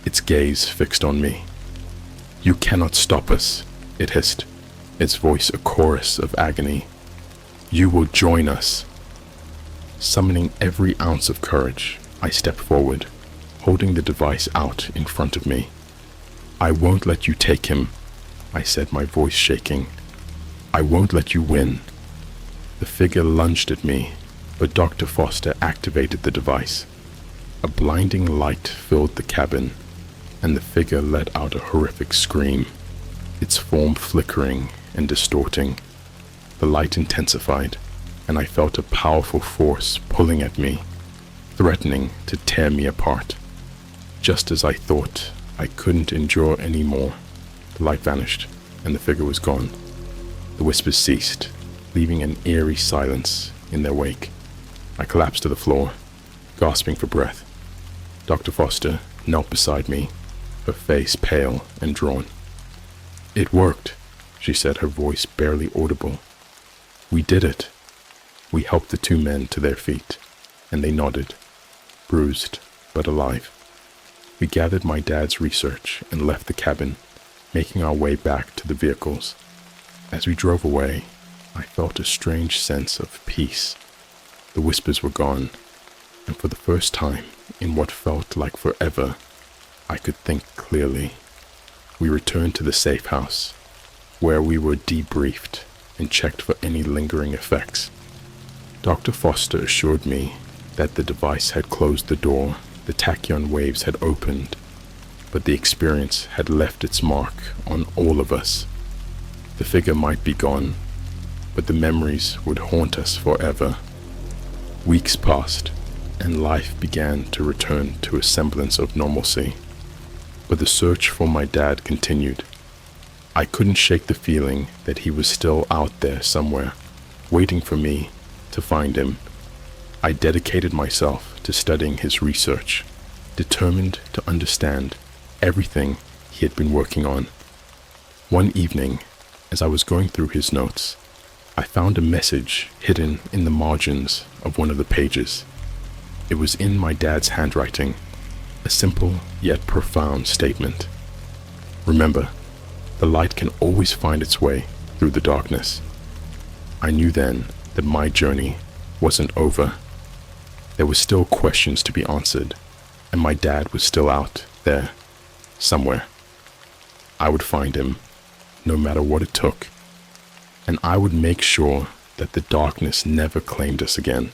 its gaze fixed on me. "You cannot stop us," it hissed, its voice a chorus of agony. "You will join us." Summoning every ounce of courage, I stepped forward, holding the device out in front of me. "I won't let you take him," I said, my voice shaking. "I won't let you win." The figure lunged at me, but Dr. Foster activated the device. A blinding light filled the cabin, and the figure let out a horrific scream, its form flickering and distorting. The light intensified, and I felt a powerful force pulling at me, threatening to tear me apart. Just as I thought I couldn't endure any more, the light vanished, and the figure was gone. The whispers ceased, leaving an eerie silence in their wake. I collapsed to the floor, gasping for breath. Dr. Foster knelt beside me, her face pale and drawn. "It worked," she said, her voice barely audible. "We did it." We helped the two men to their feet, and they nodded, bruised but alive. We gathered my dad's research and left the cabin, making our way back to the vehicles. As we drove away, I felt a strange sense of peace. The whispers were gone, and for the first time in what felt like forever, I could think clearly. We returned to the safe house, where we were debriefed and checked for any lingering effects. Dr. Foster assured me that the device had closed the door, the tachyon waves had opened, but the experience had left its mark on all of us. The figure might be gone, but the memories would haunt us forever. Weeks passed, and life began to return to a semblance of normalcy. But the search for my dad continued. I couldn't shake the feeling that he was still out there somewhere, waiting for me to find him. I dedicated myself to studying his research, determined to understand everything he had been working on. One evening, as I was going through his notes, I found a message hidden in the margins of one of the pages. It was in my dad's handwriting, a simple yet profound statement. "Remember, the light can always find its way through the darkness." I knew then that my journey wasn't over. There were still questions to be answered, and my dad was still out there, somewhere. I would find him, no matter what it took, and I would make sure that the darkness never claimed us again.